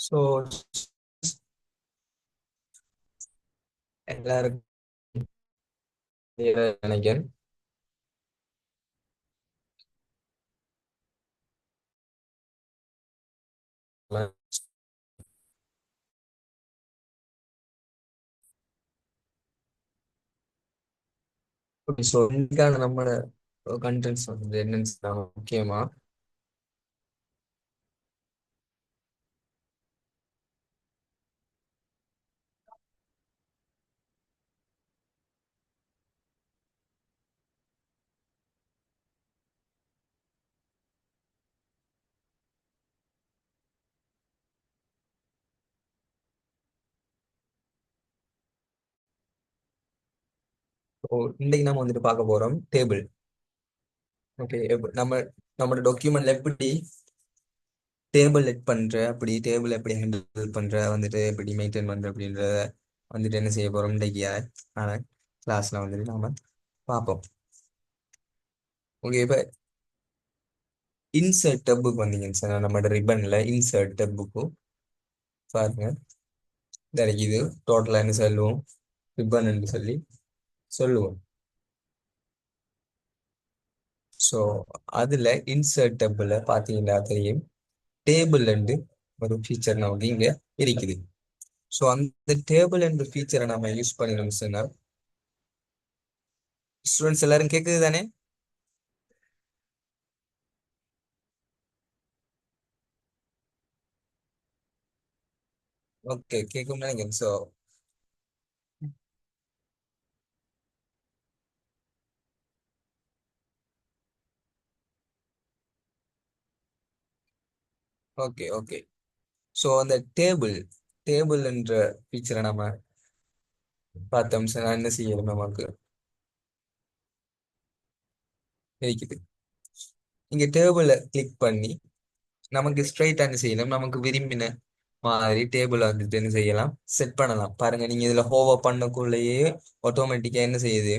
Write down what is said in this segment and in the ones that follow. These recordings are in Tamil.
ஸோ எல்லாருக்கும் நினைக்கிறேன். ஸோ இதுக்கான நம்மளோட கண்டென்ட்ஸ் வந்து என்னன்னு சொன்னா முக்கியமா ஸோ இன்னைக்கு நம்ம வந்துட்டு பார்க்க போறோம் டேபிள். ஓகே, நம்மளோட டாக்குமெண்ட்ல எப்படி டேபிள் எட் பண்ற, அப்படி டேபிள் எப்படி ஹேண்டில் பண்ற, வந்துட்டு எப்படி மெயின்டைன் பண்ற அப்படின்றத வந்துட்டு என்ன செய்ய போறோம் இன்றைக்கு ஆனா கிளாஸ்ல வந்துட்டு நாம பார்ப்போம். ஓகே, இப்ப இன்சர்ட் டப்புக்கு வந்தீங்கன்னு சொன்னா நம்மளோட ரிப்பன்ல இன்சர்ட் டப்புக்கு பாருங்க. இது டோட்டலா என்ன சொல்லுவோம், ரிப்பன் என்று சொல்லி சொல்லுவோம். ஸோ அதுல இன்சர்ட் டப்புல பாத்தீங்கன்னா தெரியும், டேபிள் அண்டு ஒரு ஃபீச்சர் நமக்கு இங்க இருக்குது. ஸோ அந்த டேபிள் என்ற ஃபீச்சரை நம்ம யூஸ் பண்ணினோம் சொன்னா, ஸ்டூடெண்ட்ஸ் எல்லாரும் கேக்குது தானே? ஓகே, கேட்கும் நினைக்கிறேன். So okay okay. ஸோ அந்த டேபிள் டேபிள் என்ற ஃபீச்சரை நம்ம பார்த்தோம் சொன்னா என்ன செய்யணும், நமக்கு இருக்குது. இங்க டேபிளை கிளிக் பண்ணி நமக்கு ஸ்ட்ரைட் என்ன செய்யலாம், நமக்கு விரும்பின மாதிரி டேபிள் வந்துட்டு என்ன செய்யலாம், செட் பண்ணலாம். பாருங்க, நீங்க இதுல ஹோவர் பண்ணக்குள்ளேயே ஆட்டோமேட்டிக்கா என்ன செய்யுது,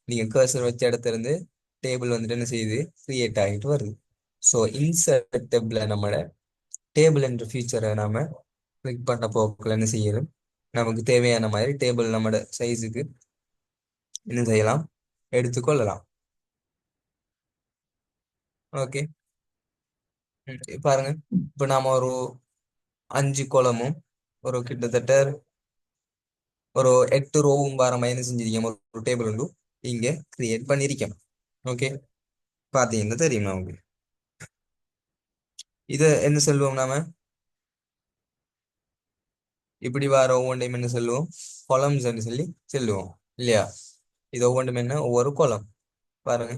நீங்க கர்சர் வச்ச இடத்துல இருந்து டேபிள் வந்துட்டு என்ன செய்யுது, கிரியேட் ஆகிட்டு வருது. ஸோ இன்சர்ட் டேபிள்ல நம்மளோட டேபிள் என்ற ஃபீச்சரை நாம கிளிக் பண்ண போக்குள்ள என்ன செய்யணும், நமக்கு தேவையான மாதிரி டேபிள் நம்மளோட சைஸுக்கு என்ன செய்யலாம், எடுத்துக்கொள்ளலாம். ஓகே, பாருங்க, இப்போ நாம ஒரு 5 column-உம் ஒரு கிட்டத்தட்ட ஒரு 8 ரோவும் வர மாதிரி என்ன செஞ்சிருக்கோம், ஒரு டேபிள் உண்டு இங்க கிரியேட் பண்ணிருக்கோம். ஓகே, பாத்தீங்கன்னா தெரியும் நமக்கு. இது என்ன சொல்லுவோம் நாம, இப்படி வர ஒவ்வொன்றையும் என்ன சொல்லுவோம், கொலம்ஸ் சொல்லி சொல்லுவோம் இல்லையா? இது ஒவ்வொன்றும் என்ன, ஒவ்வொரு கொலம். பாருங்க,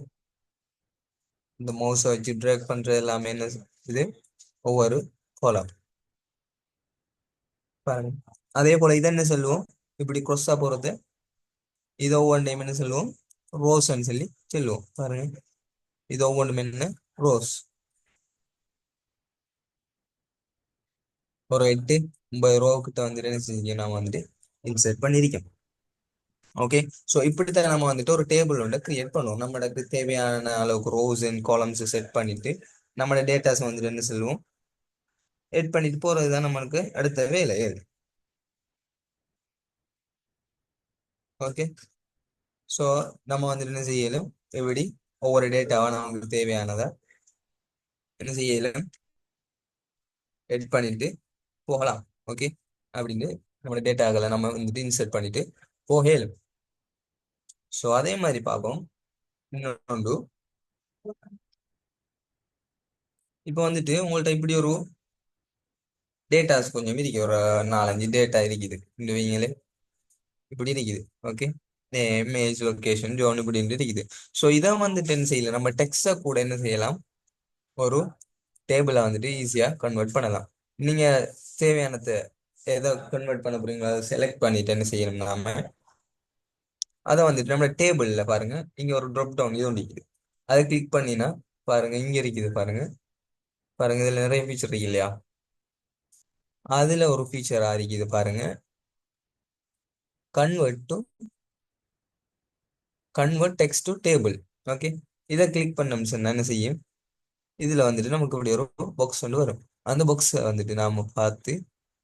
இந்த மவுஸை வச்சு ட்ராக் பண்றது எல்லாமே என்ன, இது ஒவ்வொரு கொலம். பாருங்க, அதே போல இதை என்ன சொல்லுவோம், இப்படி க்ரொஸ்ஸா போறது, இது ஒவ்வொன்றையும் என்ன சொல்லுவோம், ரோஸ்ன்னு சொல்லி சொல்லுவோம். பாருங்க, இது ஒவ்வொன்றும் என்ன, ரோஸ். ஒரு 8 9 ரோ கிட்ட வந்துட்டு என்ன செஞ்சு நாம வந்துட்டு இன்சர்ட் பண்ணிருக்கோம். ஓகே, ஸோ இப்படித்தான் நம்ம வந்துட்டு ஒரு டேபிள் ஒன்று கிரியேட் பண்ணுவோம். நம்மளுக்கு தேவையான அளவுக்கு ரோஸ் அண்ட் காலம்ஸ் செட் பண்ணிட்டு நம்மளோட டேட்டாஸ் வந்துட்டு என்ன சொல்லுவோம், எட் பண்ணிட்டு போறதுதான் நம்மளுக்கு அடுத்த வேலை. ஓகே, ஸோ நம்ம வந்துட்டு என்ன செய்யலும், எப்படி ஒவ்வொரு டேட்டாவை நமக்கு தேவையானதை என்ன செய்யலும் எட் பண்ணிட்டு போகலாம். ஓகே, அப்படின்னு நம்மளோட டேட்டாக்களை நம்ம வந்துட்டு இன்சர்ட் பண்ணிட்டு போகலும். ஸோ அதே மாதிரி பார்ப்போம். இன்னொன்று, இப்போ வந்துட்டு உங்கள்ட்ட இப்படி ஒரு டேட்டாஸ் கொஞ்சம் இருக்கு, ஒரு 4 5 டேட்டா இருக்குது இந்த வீங்களே, இப்படி இருக்குது. Okay, name age location zone இப்படின்னு இருக்குது. ஸோ இதை வந்துட்டு என்ன செய்யலாம், நம்ம டெக்ஸ்டை கூட என்ன செய்யலாம், ஒரு டேபிளை வந்துட்டு ஈஸியா கன்வெர்ட் பண்ணலாம். நீங்க தேவையானதை எதை கன்வெர்ட் பண்ண போறீங்களோ அதை செலக்ட் பண்ணிட்டு என்ன செய்யணும் நாம, அதை வந்துட்டு நம்ம டேபிள்ல பாருங்க, இங்க ஒரு ட்ராப் டவுன் இது ஒன்று இருக்குது. அதை கிளிக் பண்ணினா பாருங்க, இங்க இருக்குது பாருங்க. பாருங்க, இதுல நிறைய ஃபீச்சர் இருக்கு இல்லையா? அதுல ஒரு ஃபீச்சர் இருக்குது பாருங்க, convert to convert text to table. Okay, இதை கிளிக் பண்ணோம்னு சொன்னா என்ன செய்யும், இதுல வந்துட்டு நமக்கு இப்படி ஒரு பாக்ஸ் வந்து வரும். அந்த பாக்ஸை வந்துட்டு நாம பார்த்து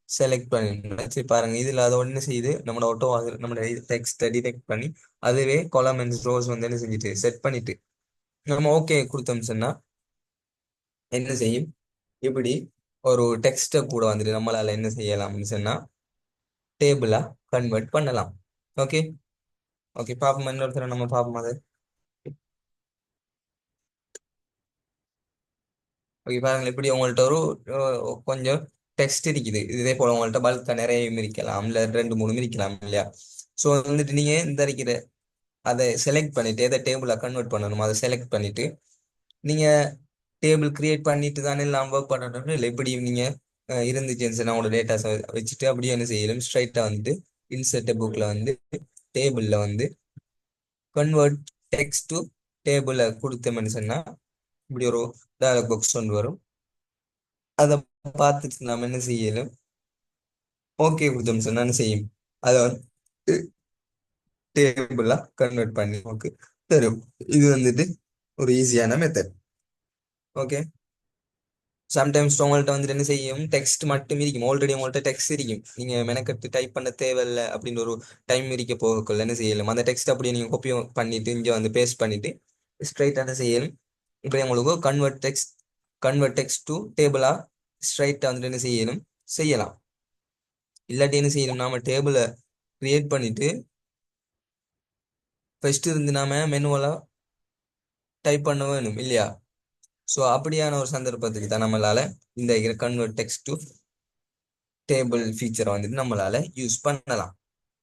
செலக்ட் பண்ணிடணும். சரி பாருங்க, இதுல அதை ஒண்ணு செய்து நம்ம ஆட்டோ நம்ம டெக்ஸ்ட்டை டிடெக்ட் பண்ணி அதுவே காலம் அண்ட் ரோஸ் வந்து என்ன செஞ்சுட்டு செட் பண்ணிட்டு நம்ம ஓகே கொடுத்தோம் சொன்னா என்ன செய்யும், இப்படி ஒரு டெக்ஸ்ட்டை கூட வந்துட்டு நம்மளால என்ன செய்யலாம்னு சொன்னா டேபிளா கன்வெர்ட் பண்ணலாம். ஓகே. ஓகே பாப்போம், இன்னொருத்தர நம்ம பாப்போம் அது. ஓகே பாருங்க, இப்படி உங்கள்ட்ட ஒரு கொஞ்சம் டெக்ஸ்ட் இருக்குது. இதே போல உங்கள்ட்ட பல்கா நிறைய இருக்கலாம், இல்ல ரெண்டு மூணு இருக்கலாம் இல்லையா? ஸோ வந்துட்டு நீங்க இந்த இருக்கிற அதை செலக்ட் பண்ணிட்டு எதை டேபிளா கன்வெர்ட் பண்ணணும் அதை செலக்ட் பண்ணிட்டு நீங்க டேபிள் கிரியேட் பண்ணிட்டு தானே எல்லாம் ஒர்க் பண்ணணும் இல்லை? இப்படி நீங்க இருந்துச்சுன்னு உங்களோட டேட்டாஸை வச்சுட்டு அப்படியே என்ன செய்யலும், ஸ்ட்ரைட்டா வந்துட்டு இன்சர்ட் புக்ல வந்து டேபிள்ல வந்து கன்வெர்ட் டெக்ஸ்ட் டு டேபிள கொடுத்தோம்னு சொன்னா இப்படி ஒரு டயலாக் பாக்ஸ் ஒன்று வரும். அதை பார்த்துட்டு நாம என்ன செய்யலும், ஓகே கொடுத்தோம்னு சொன்னா என்ன செய்யும், அதை வந்து டேபிளா கன்வெர்ட் பண்ணி ஓகே தரும். இது வந்துட்டு ஒரு ஈஸியான மெத்தட். ஓகே. சம்டைம்ஸ் உங்கள்ட்ட வந்துட்டு என்ன செய்யும், டெக்ஸ்ட் மட்டும் இருக்கும், ஆல்ரெடி உங்கள்ட்ட டெக்ஸ்ட் இருக்கும், நீங்க மெனக்கட்டு டைப் பண்ண தேவையில்லை அப்படின்னு ஒரு டைம் இருக்க போகக்குள்ள என்ன செய்யலாம், அந்த டெக்ஸ்ட் அப்படியே நீங்க காப்பி பண்ணிட்டு இங்க வந்து பேஸ்ட் பண்ணிட்டு ஸ்ட்ரைட்டா என்ன செய்யணும், இப்போ உங்களுக்கு கன்வெர்ட் டெக்ஸ்ட் டு டேபிளா ஸ்ட்ரைட்டா வந்துட்டு என்ன செய்யணும், செய்யலாம். இல்லாட்டி என்ன செய்யணும், நாம டேபிளை கிரியேட் பண்ணிட்டு ஃபர்ஸ்ட் இருந்து நாம மெனுவலா டைப் பண்ண வேணும் இல்லையா? ஸோ அப்படியான ஒரு சந்தர்ப்பத்துக்கு தான் நம்மளால இந்த கன்வெர்ட் டெக்ஸ்ட் டு டேபிள் ஃபீச்சரை வந்துட்டு நம்மளால யூஸ் பண்ணலாம்.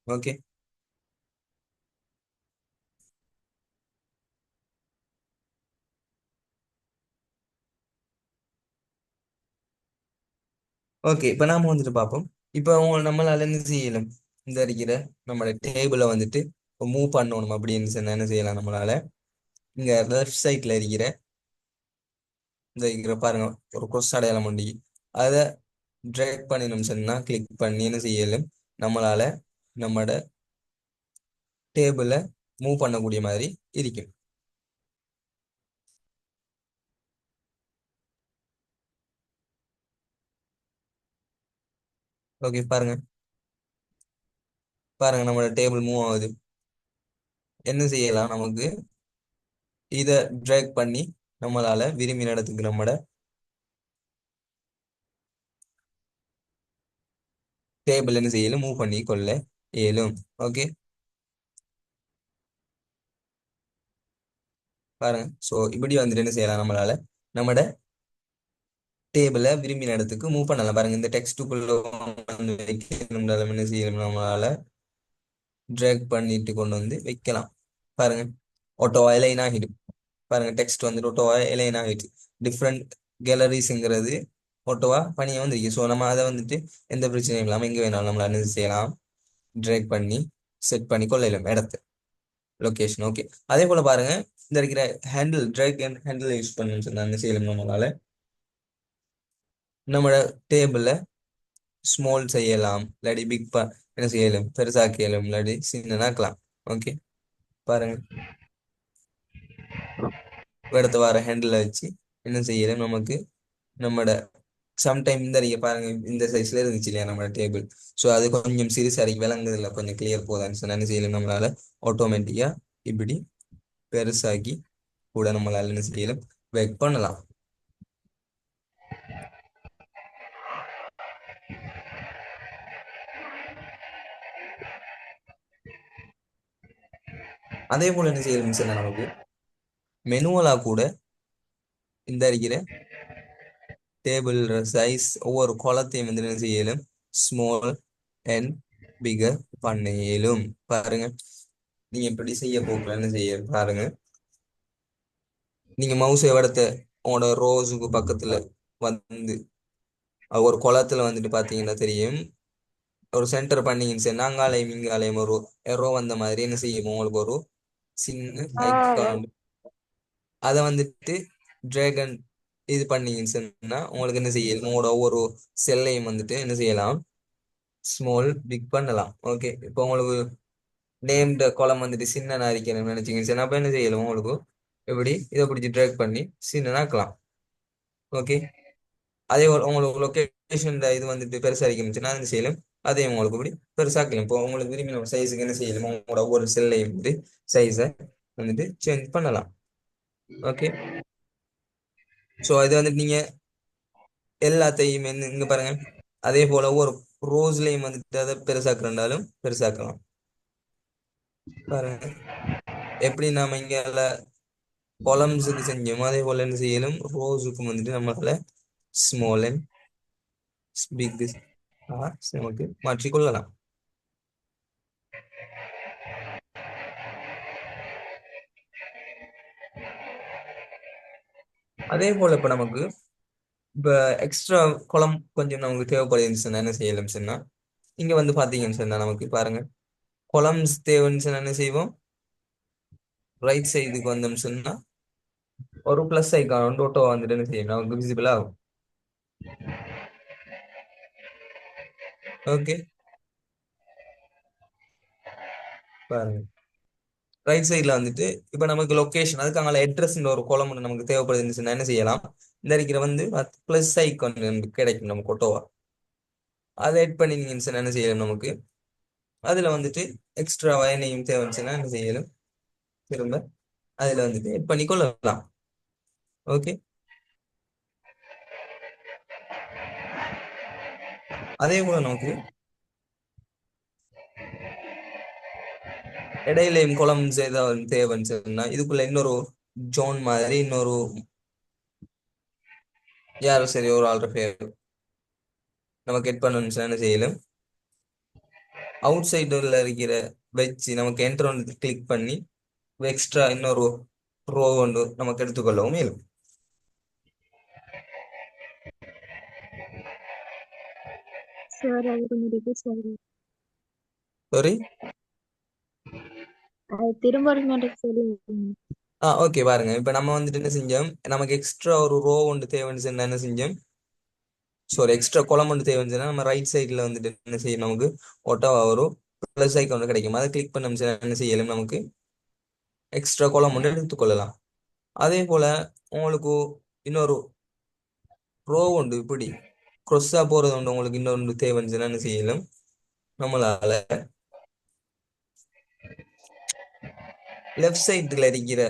ஓகே. ஓகே இப்போ நாம வந்துட்டு பார்ப்போம். இப்போ நம்மளால என்ன செய்யலாம், இந்த இருக்கிற நம்மளோட டேபிளை வந்துட்டு மூவ் பண்ணணும் அப்படின்னு சொன்னா என்ன செய்யலாம், நம்மளால இங்க லெஃப்ட் சைட்ல இருக்கிற இந்த இருக்கிற பாருங்க ஒரு கொஸ் அடையாளம் உண்டு, அதை ட்ராக் பண்ணணும் சொன்னா கிளிக் பண்ணி என்ன செய்யலாம், நம்மளால நம்மட டேபிளை மூவ் பண்ணக்கூடிய மாதிரி இருக்கும். ஓகே பாருங்க, பாருங்க நம்மளோட டேபிள் மூவ் ஆகுது. என்ன செய்யலாம், நமக்கு இதை ட்ராக் பண்ணி நம்மளால விரும்பின இடத்துக்கு நம்மட டேபிள் என்ன செய்யலும், மூவ் பண்ணி கொள்ள இயலும். ஓகே பாருங்க. ஸோ இப்படி வந்துட்டு என்ன செய்யலாம், நம்மளால நம்மட டேபிளை விரும்பின இடத்துக்கு மூவ் பண்ணலாம். பாருங்க இந்த டெக்ஸ்ட்டுக்குள்ள வந்து வைக்கணும், என்ன செய்யணும், நம்மளால ட்ராக் பண்ணிட்டு கொண்டு வந்து வைக்கலாம். பாருங்க ஆட்டோவா எலைன் ஆகிடும். பாருங்க டெக்ஸ்ட் வந்துட்டு ஆட்டோவா எலைன் ஆகிட்டு டிஃப்ரெண்ட் கேலரிஸ்ங்கிறது ஆட்டோவா பணியை வந்துருக்கு. ஸோ நம்ம அதை வந்துட்டு எந்த பிரச்சனையும் இல்லாமல் எங்கே வேணாலும் நம்மளால என்ன செய்யலாம், ட்ராக் பண்ணி செட் பண்ணி கொள்ளலாம் இடத்த லொகேஷன். ஓகே. அதே போல பாருங்க இந்த இருக்கிற handle drag and handle use பண்ணணும்னு சொன்னா என்ன செய்யலாம், நம்மளால நம்மளோட டேபிள்ல ஸ்மால் செய்யலாம், இல்லாட்டி பிக் என்ன செய்யலாம், பெருசாக்கலாம், இல்லாட்டி சின்னனாக்கலாம். ஓகே பாருங்க இடத்த வர ஹேண்டில் வச்சு என்ன செய்யலாம், நமக்கு நம்மட சம்டைம் இந்த நீங்க பாருங்க இந்த சைஸ்ல இருந்துச்சு இல்லையா நம்ம டேபிள். ஸோ அது கொஞ்சம் சிறுசாரி விளங்குதுல கொஞ்சம் கிளியர் போதான்னு சொன்னா என்ன செய்யலாம், நம்மளால ஆட்டோமேட்டிக்கா இப்படி பெருசாக்கி கூட நம்மளால என்ன செய்யலாம், ஒர்க் பண்ணலாம். அதே போல என்ன செய்யலாம் சொன்னா நமக்கு மெனுவலா கூட இந்த இருக்கிற டேபிள் சைஸ் ஒவ்வொரு குளத்தையும் வந்து என்ன செய்யலும், ஸ்மால் அண்ட் பிகர் பண்ண இயலும். பாருங்க நீங்க எப்படி செய்ய போகல என்ன செய்ய பாருங்க, நீங்க மவுஸ் இடத்த உங்களோட ரோஸுக்கு பக்கத்துல வந்து ஒரு குளத்துல வந்துட்டு பாத்தீங்கன்னா தெரியும், ஒரு சென்டர் பண்ணீங்கன்னு சரி அங்காலயம் இங்காலயம் ஒரு எரோ வந்த மாதிரி என்ன செய்யும், உங்களுக்கு ஒரு சின்ன ஐக்கான் அதை வந்துட்டு டிராகன் இது பண்ணீங்கன்னு சொன்னா உங்களுக்கு என்ன செய்யலாம், உங்களோட ஒவ்வொரு செல்லையும் வந்துட்டு என்ன செய்யலாம், ஸ்மால் பிக் பண்ணலாம். ஓகே இப்போ உங்களுக்கு நேம்ட காலம் வந்துட்டு சின்ன அரிக்கணும் நினைச்சீங்க சரி அப்ப என்ன செய்யலாம், உங்களுக்கு எப்படி இதை பிடிச்சி ட்ராக் பண்ணி சின்னனாக்கலாம். ஓகே அதே உங்களுக்கு லொக்கேஷன் இது வந்துட்டு பெருசா இருந்துச்சுன்னா என்ன செய்யலாம், அதே உங்களுக்கு இப்படி பெருசாக்கலாம். இப்போ உங்களுக்கு விரும்பின சைஸுக்கு என்ன செய்யலாம், உங்களோட ஒவ்வொரு செல்லையும் வந்து சைஸை வந்துட்டு சேஞ்ச் பண்ணலாம். ஓகே. ஸோ இது வந்துட்டு நீங்க எல்லாத்தையும் இங்க பாருங்க, அதே போல ஒரு ரோஸ்லயும் வந்துட்டு அதை பெருசாக்குறாலும் பெருசாக்கலாம். பாருங்க எப்படி நாம இங்க கொலம்ஸுக்கு செஞ்சோமோ அதே போல என்ன செய்யலும் ரோஸுக்கும் வந்துட்டு நம்மளால ஸ்மால் அண்ட் பிக் நமக்கு மாற்றிக்கொள்ளலாம். அதே போல இப்ப நமக்கு இப்ப எக்ஸ்ட்ரா குளம் கொஞ்சம் நமக்கு தேவைப்படுதுன்னு சொன்னா என்ன செய்யலாம் சொன்னா, இங்க வந்து பாத்தீங்கன்னு சொன்னா நமக்கு பாருங்க கொலம்ஸ் தேவைன்னு சொன்னா என்ன செய்வோம், ரைட் சைடுக்கு வந்தோம்னு சொன்னா ஒரு பிளஸ் ஐக்கான் டோட்டோ வந்துட்டு என்ன செய்யும் நமக்கு விசிபிள் ஆகும். ஓகே. பாருங்க ரைட் சைடுல வந்துட்டு இப்ப நமக்கு லொகேஷன் அதுக்கு அங்கே அட்ரஸ் ஒரு கோலம் ஒன்று நமக்கு தேவைப்படுதுன்னு சொன்னா என்ன செய்யலாம், இந்த இருக்கிற வந்து பிளஸ் ஐக்கான் கிடைக்கும் நமக்கு ஒட்டோவா, அதை எட் பண்ணிங்கன்னு சொன்னா என்ன செய்யலாம் நமக்கு அதுல வந்துட்டு எக்ஸ்ட்ரா வயனையும் தேவைன்னு சொன்னா என்ன செய்யலாம், திரும்ப அதுல வந்துட்டு எட் பண்ணி கொள்ளலாம். ஓகே. அதே போல நமக்கு இடையிலையும் கொலம்ஸ் ஏதாவது தேவைன்னு சொன்னா இதுக்குள்ள இன்னொரு ஜோன் மாதிரி இன்னொரு யாரும் சரி ஒரு ஆள்ற பேர் நமக்கு எட் பண்ணணும்னு சொன்னா என்ன செய்யலாம், அவுட் சைடுல இருக்கிற வச்சு நமக்கு என்டர் வந்து கிளிக் பண்ணி எக்ஸ்ட்ரா இன்னொரு ரோ ஒன்று நமக்கு எடுத்துக்கொள்ளவும் இயலும். சார் அது கொஞ்சம் ரிப்பீட் சொல்லுங்க. சாரி. அது திரும்ப ஒரு மாதிரி சொல்லுங்க. ஓகே. பாருங்க இப்ப நம்ம வந்துட்டு என்ன செஞ்சோம், நமக்கு எக்ஸ்ட்ரா ஒரு ரோ ஒன்று தேவைன்னு சொன்னா என்ன செஞ்சோம், சாரி எக்ஸ்ட்ரா கொலம் ஒன்று தேவைன்னு சொன்னா நம்ம ரைட் சைட்ல வந்துட்டு என்ன செய்யும் நமக்கு ஒட்டவா வரும் பிளஸ் ஐக்கான் ஒன்று கிடைக்கும், அதை கிளிக் பண்ண என்ன செய்யலாம் நமக்கு எக்ஸ்ட்ரா கொலம் ஒன்று எடுத்துக்கொள்ளலாம். அதே போல உங்களுக்கு இன்னொரு ரோ உண்டு இப்படி க்ரொஸ்ஸா போறது உண்டு, உங்களுக்கு இன்னொன்று தேவைன்னு சொன்னா என்ன செய்யலாம், நம்மளால லெஃப்ட் சைடுல இருக்கிற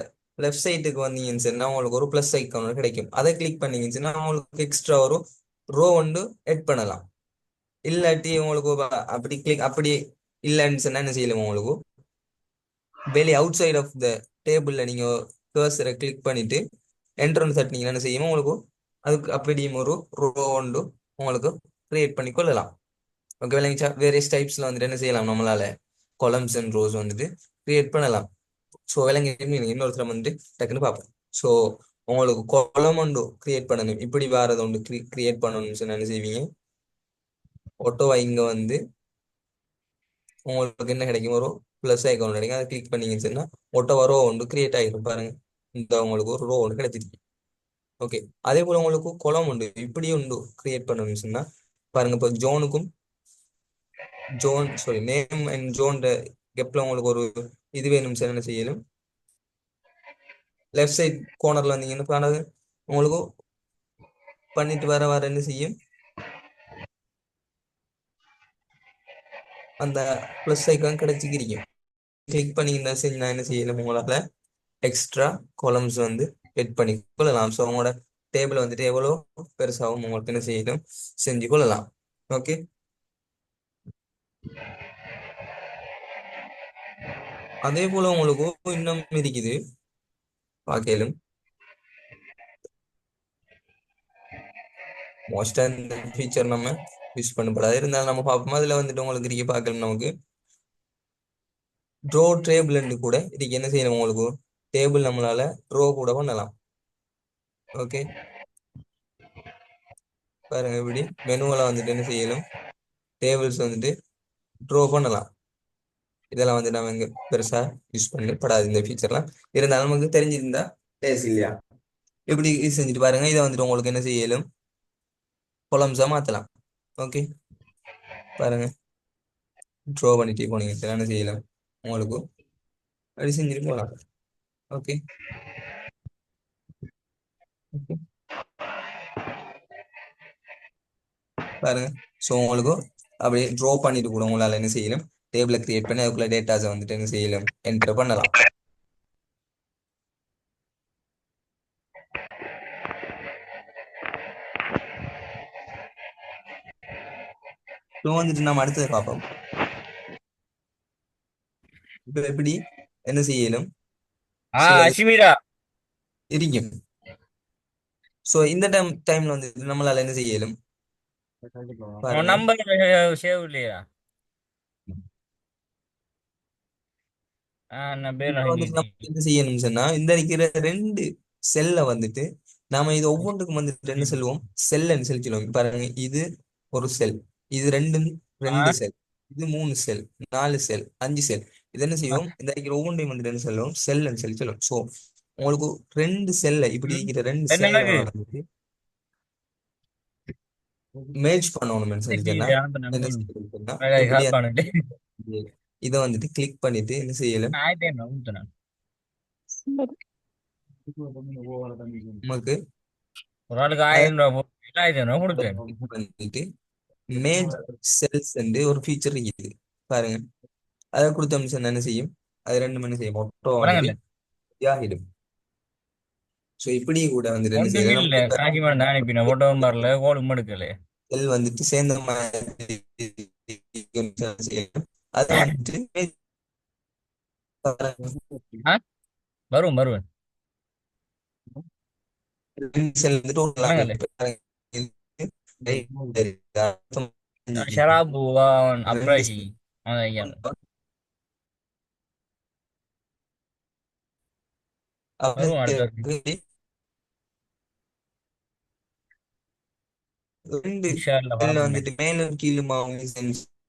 லெஃப்ட் சைடுக்கு வந்தீங்கன்னு சொன்னா உங்களுக்கு ஒரு பிளஸ் ஐக்கான் கிடைக்கும், அதை கிளிக் பண்ணீங்கன்னு சொன்னா உங்களுக்கு எக்ஸ்ட்ரா ஒரு ரோ ஒன்று எட் பண்ணலாம். இல்லாட்டி உங்களுக்கு அப்படி கிளிக் அப்படி இல்லைன்னு சொன்னா என்ன செய்யலாம், உங்களுக்கு வெளியே அவுட் சைட் ஆஃப் த டேபிள்ல நீங்க கர்சரை கிளிக் பண்ணிட்டு என்ட்ரன்ஸ் தட்டினீங்கன்னா என்ன செய்யும் உங்களுக்கு அதுக்கு அப்படியும் ஒரு ரோ ஒன்று உங்களுக்கு கிரியேட் பண்ணி கொள்ளலாம். ஓகே விளங்கிச்சா. வேரியஸ் டைப்ஸ்ல வந்துட்டு என்ன செய்யலாம் நம்மளால கொலம்ஸ் அண்ட் ரோஸ் வந்துட்டு கிரியேட் பண்ணலாம். ஸோ விளங்கி இன்னொருத்தர் வந்துட்டு டக்குன்னு பார்ப்போம். ஸோ உங்களுக்கு கொலம் ஒன்று கிரியேட் பண்ணணும், இப்படி வேறதை ஒன்று கிரியேட் பண்ணணும்னு சொன்னா என்ன செய்வீங்க, ஒட்டோவா இங்க வந்து உங்களுக்கு என்ன கிடைக்கும், ஒரு பிளஸ் ஐக்கான் கிடைக்கும், அதை கிளிக் பண்ணீங்கன்னு சொன்னா ஒட்டோவா ரோ ஒன்று கிரியேட் ஆகிடும். பாருங்க இந்த உங்களுக்கு ஒரு ரோ ஒன்று கிடைச்சிருக்கு. ஓகே. அதே போல உங்களுக்கு குளம் உண்டு இப்படி உண்டு கிரியேட் பண்ணணும்னு சொன்னா பாருங்க இப்போ ஜோனுக்கும் zone sorry name and zone கெப்ல உங்களுக்கு ஒரு இது வேணும் சார் என்ன செய்யலும், லெஃப்ட் சைட் கோர்னர்ல வந்தீங்கன்னு பாருங்க உங்களுக்கு பண்ணிட்டு வர வர என்ன செய்யும், அந்த பிளஸ் ஐக்கான் கிடைச்சிக்கிறீங்க. கிளிக் பண்ணீங்கன்னா சரி நான் என்ன செய்யணும் உங்களால எக்ஸ்ட்ரா காலம்ஸ் வந்து எட் பண்ணி கொள்ளலாம். ஸோ உங்களோட டேபிள் வந்துட்டு எவ்வளோ பெருசாகவும் உங்களுக்கு என்ன செய்யணும் செஞ்சு கொள்ளலாம். ஓகே. அதே போல உங்களுக்கு இன்னும் இருக்குது பார்க்கலும், மோஸ்டா இந்த ஃபீச்சர் நம்ம யூஸ் பண்ணப்படாது, இருந்தாலும் நம்ம பார்ப்போம். அதுல வந்துட்டு உங்களுக்கு இருக்க பார்க்கலாம் நமக்கு ட்ரோ டேபிள் கூட இதுக்கு என்ன செய்யணும், உங்களுக்கு டேபிள் நம்மளால ட்ரோ கூட பண்ணலாம். ஓகே. பாருங்க இப்படி மெனுவில் வந்துட்டு என்ன செய்யணும், டேபிள்ஸ் வந்துட்டு ட்ரோ பண்ணலாம். இதெல்லாம் வந்து நம்ம இங்க பெருசா யூஸ் பண்ணப்படாது இந்த ஃபீச்சர்லாம், இருந்தாலும் நமக்கு தெரிஞ்சிருந்தா பேச இல்லையா. இப்படி செஞ்சுட்டு பாருங்க, இதை வந்துட்டு உங்களுக்கு என்ன செய்யலும் கொலம்ஸா மாத்தலாம். ஓகே. பாருங்க ட்ரோ பண்ணிட்டு போனீங்க என்ன செய்யலாம் உங்களுக்கு அப்படி செஞ்சுட்டு போகலாம். ஓகே. ஓகே. பாருங்க. ஸோ உங்களுக்கு அப்படியே ட்ரா பண்ணிட்டு கூட உங்களால என்ன செய்யலாம், டேபிளை கிரியேட் பண்ணி அதுக்குள்ள டேட்டாஸை வந்துட்டு என்ன செய்யலாம், என்டர் பண்ணலாம். ஸோ வந்துட்டு நம்ம அடுத்தது பார்ப்போம். இப்போ எப்படி என்ன செய்யலும் சில அஷ்மிரா இருக்கும். ஸோ இந்த டைம்ல வந்து நம்மளால என்ன செய்யலும் உன் பாருங்க. நம்பர் சேவ் இல்லையா? நான் பேர் இப்போ வந்துட்டு நம்ம என்ன செய்யணும்னு சொன்னா, இந்த இருக்கிற ரெண்டு செல்லை வந்துட்டு நாம இது ஒவ்வொன்றுக்கும் வந்துட்டு என்ன சொல்லுவோம், செல்லுன்னு சொல்லி சொல்லுவோம். பாருங்க, இது ஒரு செல், இது ரெண்டும் ரெண்டு செல், இது மூணு செல், நாலு செல், அஞ்சு செல். இது என்ன செய்வோம், இந்த இருக்கிற ஒவ்வொன்றையும் வந்துட்டு என்ன சொல்லுவோம், செல்லுன்னு சொல்லி சொல்லுவோம். ஸோ உங்களுக்கு ரெண்டு செல்லை இப்படி இருக்கிற ரெண்டு என்ன செல்லை எனக்கு வந்துட்டு மேட்ச் பண்ணணும்னு சொல்லி சொன்னா என்ன செய்யணும்னா, இப்படி ஹெல்ப் பண்ணிட்டு இதை வந்துட்டு கிளிக் பண்ணிட்டு என்ன செய்யலாம், ஆயிட்டேன் ஊத்துனேன். சரி. நமக்கு ஒரு ஆளுக்கு 1000 ரூபா 1000 ரூபா கொடுத்தேன். வந்துட்டு மேஜ் செல்ஸ் ஒரு ஃபீச்சர் இருக்குது. பாருங்க, அதை கொடுத்தோம்னு சொன்னா என்ன செய்யும், அது ரெண்டு மணி செய்யும், மொத்தம் வந்துட்டு வணங்கல்ல ஆகிடும். ஸோ இப்படி கூட வந்துட்டு என்ன ஒன்றும் செய்யலாம், இல்லை, காக்கி மேடம் தான் அனுப்பினேன், ஓட்டவும் வரல, கோலும் எடுக்கல. செல் வந்துட்டு சேர்ந்த மாதிரி செய்யலாம். அதை வந்துட்டு ஆ வருவேன் வருவேன். ரெண்டு செல் வந்துட்டு ஒரு வணங்கல்ல line ஷராபு ரெண்டு அப்ராஹி அதான் ஐயா. வருவோம் அடுத்த ரெண்டு இன்ஷால்ல செல்ல பாப்போமே. வந்துட்டு மேலும் கீழுமா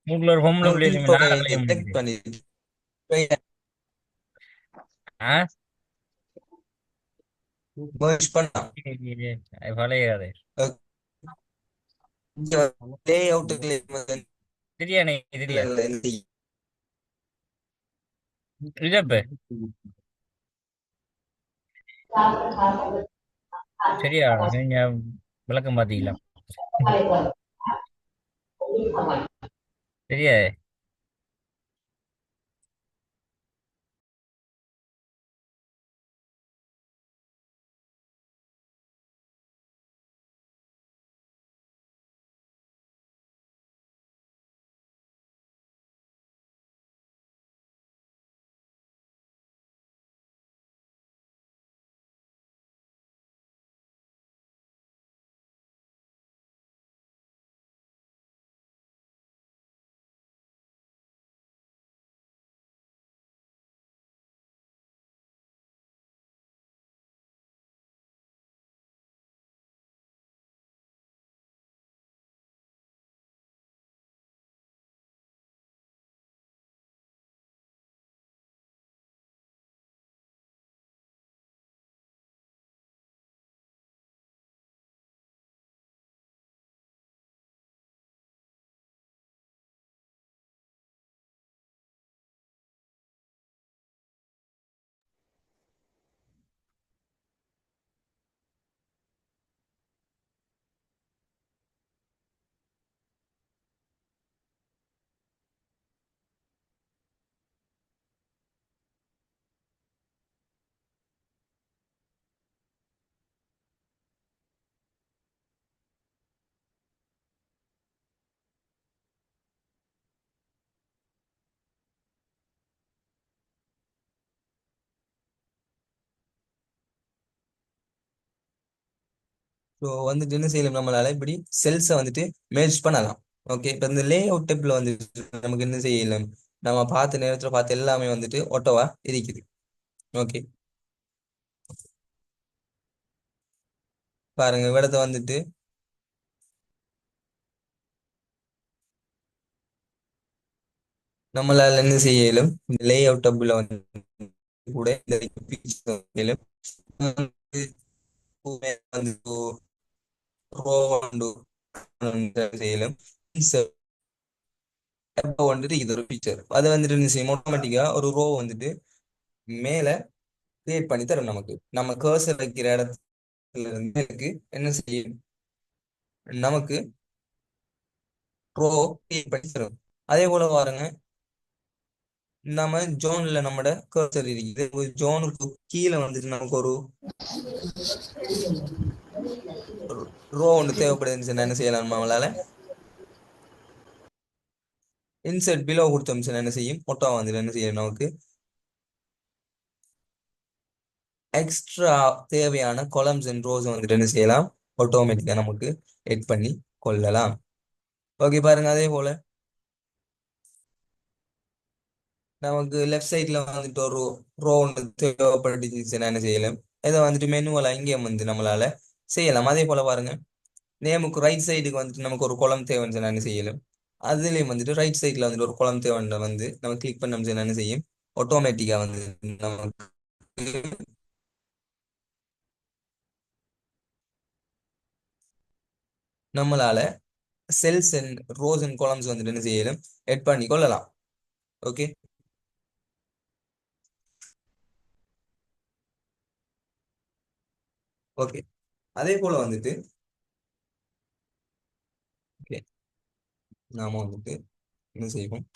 வீட்டுல ஒரு பொம்பளை பிள்ளைங்க இப்போ நாளை கல்யாணம் செலக்ட் பண்ணிக்கிட்டு. பண்ணிட்டு ஆ merge பண்ணலாம். அது பழைய கதை. லே அவுட் சரியா நீ சரியா இதப்ப சரியா நீங்க விளக்கம் பாத்தீங்களா? சரியா ஸோ வந்துட்டு என்ன செய்யலாம், நம்மளால இப்படி செல்ஸை வந்துட்டு மேட்ச் பண்ணலாம். ஓகே, இப்போ இந்த லே அவுட் டெப்ல வந்துட்டு நமக்கு என்ன செய்யலாம், நம்ம பார்த்த நேரத்தில் பார்த்து எல்லாமே வந்துட்டு ஒட்டவா இருக்குது. ஓகே, பாருங்க இடத்த வந்துட்டு நம்மளால என்ன செய்யலும், இந்த லே அவுட் டெப்ல வந்து கூட இந்த features செய்யலும். வந்து ரோ செய்யலும். அப்போ வந்துட்டு இது ஒரு ஃபீச்சர், அது வந்துட்டு என்ன செய்யும், ஆட்டோமேட்டிக்கா ஒரு ரோ வந்துட்டு மேல கிரியேட் பண்ணி தரும் நமக்கு. நம்ம கர்சர் வைக்கிற இடத்துல இருந்து என்ன செய்யும், நமக்கு ரோ கிரியேட் பண்ணி தரும். அதே போல பாருங்க, நம்ம ஜோன்ல நம்மட கர்சர் இருக்குது. ஒரு ஜோனுக்கு கீழே வந்துட்டு நமக்கு ஒரு ரோ ஒன்று தேவைப்படுதுன்னு என்ன செய்யலாம் நம்மளால இன்சர்ட் பிலோ கொடுத்தோம்னு என்ன செய்யும் மொட்டா வந்துட்டு என்ன செய்யும் நமக்கு எக்ஸ்ட்ரா தேவையான காலம்ஸ் அண்ட் ரோஸ் வந்துட்டு என்ன செய்யலாம் ஆட்டோமேட்டிக்கா நமக்கு எட் பண்ணி கொள்ளலாம். ஓகே பாருங்க, அதே போல நமக்கு லெஃப்ட் சைட்ல வந்துட்டு ஒரு ரோ ஒன்று தேவைப்பட்டுச்சுன்னா என்ன செய்யலாம், இதை வந்துட்டு மெனுவலா இங்கேயும் வந்து நம்மளால செய்யலாம். அதே போல பாருங்க, நேமுக்கு ரைட் சைடுக்கு வந்துட்டு நமக்கு ஒரு குளம் தேவைன்னு என்ன செய்யலாம், அதுலயும் வந்துட்டு ரைட் சைட்ல வந்துட்டு ஒரு குளம் தேவைன்ற வந்து நம்ம கிளிக் பண்ணோம்னு என்ன செய்யும் ஆட்டோமேட்டிக்கா வந்து நமக்கு நம்மளால cells and rows and columns வந்துட்டு என்ன செய்யலாம் எட் பண்ணி கொள்ளலாம். Okay, okay. அதே போல வந்துட்டு ஓகே நாம வந்துட்டு என்ன செய்வோம்,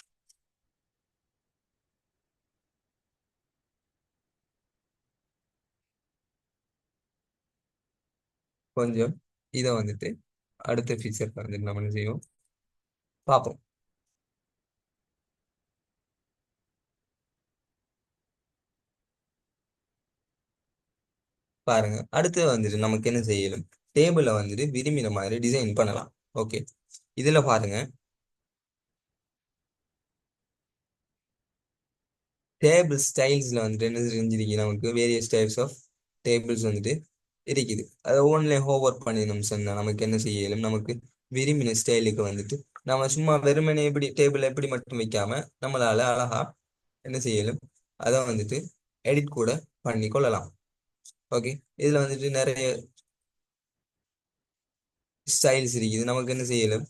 கொஞ்சம் இதை வந்துட்டு அடுத்த ஃபீச்சர் வந்துட்டு நம்ம என்ன செய்வோம் பார்ப்போம். பாருங்க, அடுத்து வந்துட்டு நமக்கு என்ன செய்யலாம், டேபிள வந்துட்டு விரும்பின மாதிரி டிசைன் பண்ணலாம். ஓகே, இதுல பாருங்க, டேபிள் ஸ்டைல்ஸ்ல வந்துட்டு என்ன செஞ்சிருக்கு, நமக்கு வேரியஸ் டைப்ஸ் ஆஃப் டேபிள்ஸ் வந்துட்டு இருக்குது. அதை ஒவ்வொன்றிலையும் ஹோவர் பண்ணினோம் சொன்னா நமக்கு என்ன செய்யலும், நமக்கு விரும்பின ஸ்டைலுக்கு வந்துட்டு நம்ம சும்மா வெறுமனே எப்படி டேபிள் எப்படி மட்டும் வைக்காம நம்மளால அழகா என்ன செய்யலும், அதை வந்துட்டு எடிட் கூட பண்ணி கொள்ளலாம். ஓகே, இதுல வந்துட்டு நிறைய ஸ்டைல்ஸ் இருக்குது. நமக்கு என்ன செய்யலும்,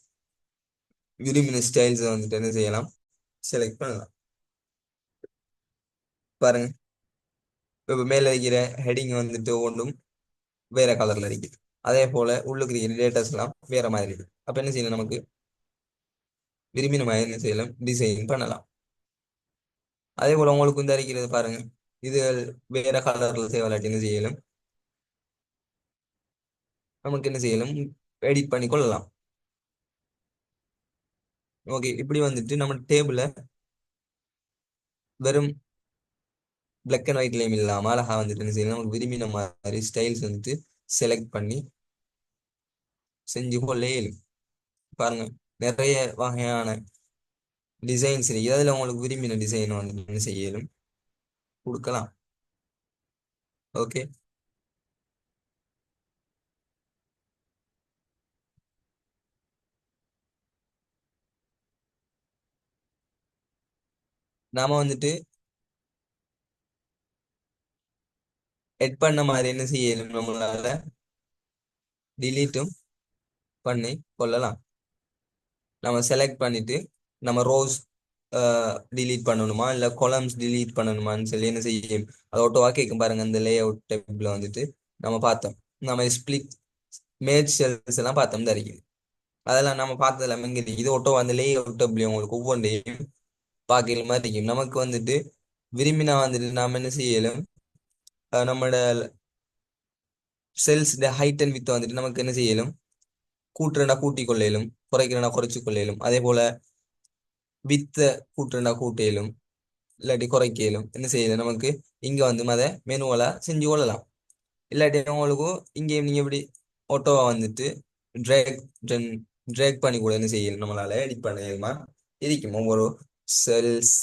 விரும்பின ஸ்டைல்ஸ் வந்துட்டு என்ன செய்யலாம் செலக்ட் பண்ணலாம். பாருங்க, இப்ப மேல இருக்கிற ஹெடிங் வந்துட்டு ஒன்றும் வேற கலர்ல இருக்குது. அதே போல உள்ளுக்கு இருக்கிற டேட்டாஸ் எல்லாம் வேற மாதிரி இருக்கு. அப்ப என்ன செய்யணும், நமக்கு விரும்பின மாதிரி என்ன செய்யலாம் டிசைன் பண்ணலாம். அதே போல உங்களுக்கு வந்து இருக்கிறது பாருங்க, இது வேற கலர்ல தேவையில்லாட்டி என்ன செய்யலாம், நமக்கு என்ன செய்யலாம் எடிட் பண்ணி கொள்ளலாம். ஓகே, இப்படி வந்துட்டு நம்ம டேபிள வெறும் பிளாக் அண்ட் ஒயிட்லயும் இல்லாம அழகா வந்துட்டு என்ன செய்யலாம், நமக்கு விரும்பின மாதிரி ஸ்டைல்ஸ் வந்துட்டு செலக்ட் பண்ணி செஞ்சு கொள்ள இயலும். பாருங்க, நிறைய வகையான டிசைன்ஸ் இருக்கு. அதுல உங்களுக்கு விரும்பின டிசைன் வந்து என்ன செய்யலும் கொடுக்கலாம். ஓகே, நாம வந்துட்டு எட் பண்ண மாதிரி என்ன செய்யலும், நம்மளால டிலீட்டும் பண்ணி கொள்ளலாம். நம்ம செலக்ட் பண்ணிட்டு நம்ம ரோஸ் delete பண்ணணுமா இல்ல columns delete பண்ணணுமான்னு சொல்லி என்ன செய்யும், அது ஆட்டோவா கேட்கும். பாருங்க, இந்த லே அவுட் டேப்ல வந்துட்டு நம்ம பார்த்தோம், நம்ம ஸ்பிளிட் மேஜ் செல்ஸ் எல்லாம் பார்த்தோம் தான் இருக்குது. அதெல்லாம் நம்ம பார்த்தது எல்லாமே இங்க இருக்குது. இது ஆட்டோவா அந்த லே அவுட் டேப்ல உங்களுக்கு ஒவ்வொன்றையும் பார்க்கல மாதிரி இருக்கும். நமக்கு வந்துட்டு விரும்பினா வந்துட்டு நாம என்ன செய்யலும், நம்மளோட செல்ஸ் ஹைட் அண்ட் வித் வந்துட்டு நமக்கு என்ன செய்யலும், கூட்டுறனா கூட்டி கொள்ளையிலும் குறைக்கிறனா குறைச்சு கொள்ளையிலும். அதே போல வித்த கூட்டுறனா கூட்டையிலும் இல்லாட்டி குறைக்கலும் என்ன செய்யுது, நமக்கு இங்க வந்து மத மெனுவலா செஞ்சு கொள்ளலாம். இல்லாட்டி உங்களுக்கும் இங்கே நீங்க எப்படி ஆட்டோவா வந்துட்டு ட்ராக் ட்ராக் பண்ணி கூட என்ன செய்யலாம், நம்மளால எடிட் பண்ண இருக்கும் ஒவ்வொரு செல்ஸ்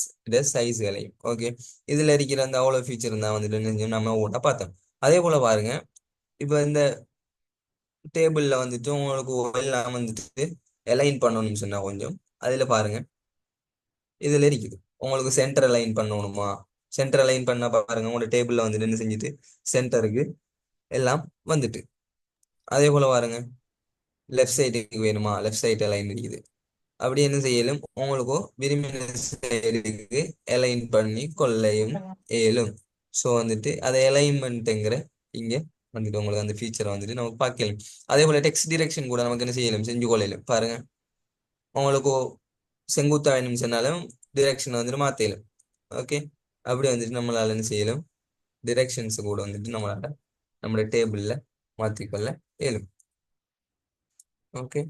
சைஸ்களையும். ஓகே, இதுல இருக்கிற அந்த அவ்வளவு ஃபீச்சர் தான் வந்துட்டு என்ன செஞ்சோம், நம்ம ஓட்ட பார்த்தோம். அதே போல பாருங்க, இப்ப இந்த டேபிள்ல வந்துட்டு உங்களுக்கு எல்லாம் வந்துட்டு அலைன் பண்ணணும்னு சொன்னா கொஞ்சம் அதுல பாருங்க, இதுல இருக்குது உங்களுக்கு சென்டர் அலைன் பண்ணணுமா, சென்டர் அலைன் பண்ண பாருங்க உங்களோட டேபிள்ல வந்துட்டு என்ன செஞ்சுட்டு சென்டருக்கு எல்லாம் வந்துட்டு. அதே போல பாருங்க, லெஃப்ட் சைடுக்கு வேணுமா லெஃப்ட் சைடு அலைன் இருக்குது. அப்படி என்ன செய்யலும், உங்களுக்கும் விரும்பின சைடுக்கு அலைன் பண்ணி கொள்ளையும் ஏலும். ஸோ வந்துட்டு அதை அலைன்மெண்ட்ங்கிற இங்க வந்துட்டு உங்களுக்கு அந்த ஃபீச்சரை வந்துட்டு நமக்கு பார்க்கலாம். அதே போல டெக்ஸ்ட் டிரெக்ஷன் கூட நமக்கு என்ன செய்யலும் செஞ்சு கொள்ளையிலும். பாருங்க, உங்களுக்கு செங்குத்தா வேணும்னு சொன்னாலும் டிரெக்ஷன் வந்துட்டு மாத்தலும். ஓகே, அப்படி வந்துட்டு நம்மளால என்ன செய்யலும், டிரெக்ஷன்ஸ் கூட வந்துட்டு நம்மளால நம்மளோட டேபிள்ல மாத்திக்கொள்ள இயலும். ஓகே,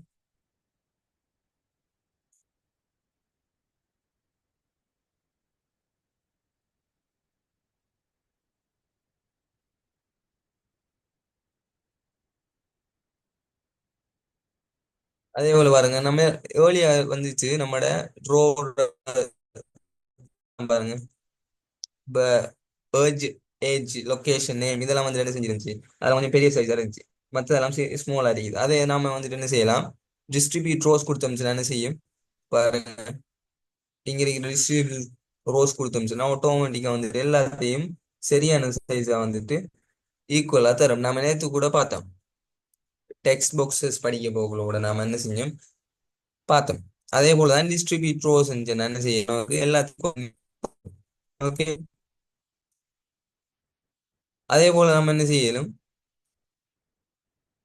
அதே போல பாருங்க, நம்ம ஏர்லியா வந்துச்சு நம்மட ரோட் பாருங்க, ஏஜ் ஏஜ் லொகேஷன் நேம் இதெல்லாம் வந்து என்ன செஞ்சிருந்துச்சு, அதெல்லாம் கொஞ்சம் பெரிய சைஸா இருந்துச்சு. மற்றதெல்லாம் ஸ்மாலா இருக்குது. அதே நாம வந்துட்டு என்ன செய்யலாம், டிஸ்ட்ரிபியூட் ரோஸ் கொடுத்தோம்னா என்ன செய்யும் பாருங்க, இங்க இருக்கிற டிஸ்ட்ரிபியூட் ரோஸ் கொடுத்தோம்னா ஆட்டோமேட்டிக்கா வந்துட்டு எல்லாத்தையும் சரியான சைஸா வந்துட்டு ஈக்குவலா தரும். நாம நேத்து கூட பார்த்தோம், டெக்ஸ்ட் பாக்ஸஸ் படிக்க போகல கூட நாம என்ன செஞ்சோம் பார்த்தோம். அதே போலதான் டிஸ்ட்ரிபியூட் ரோஸ் என்ன செய்யணும் எல்லாத்துக்கும். ஓகே, அதே போல நம்ம என்ன செய்யலும்,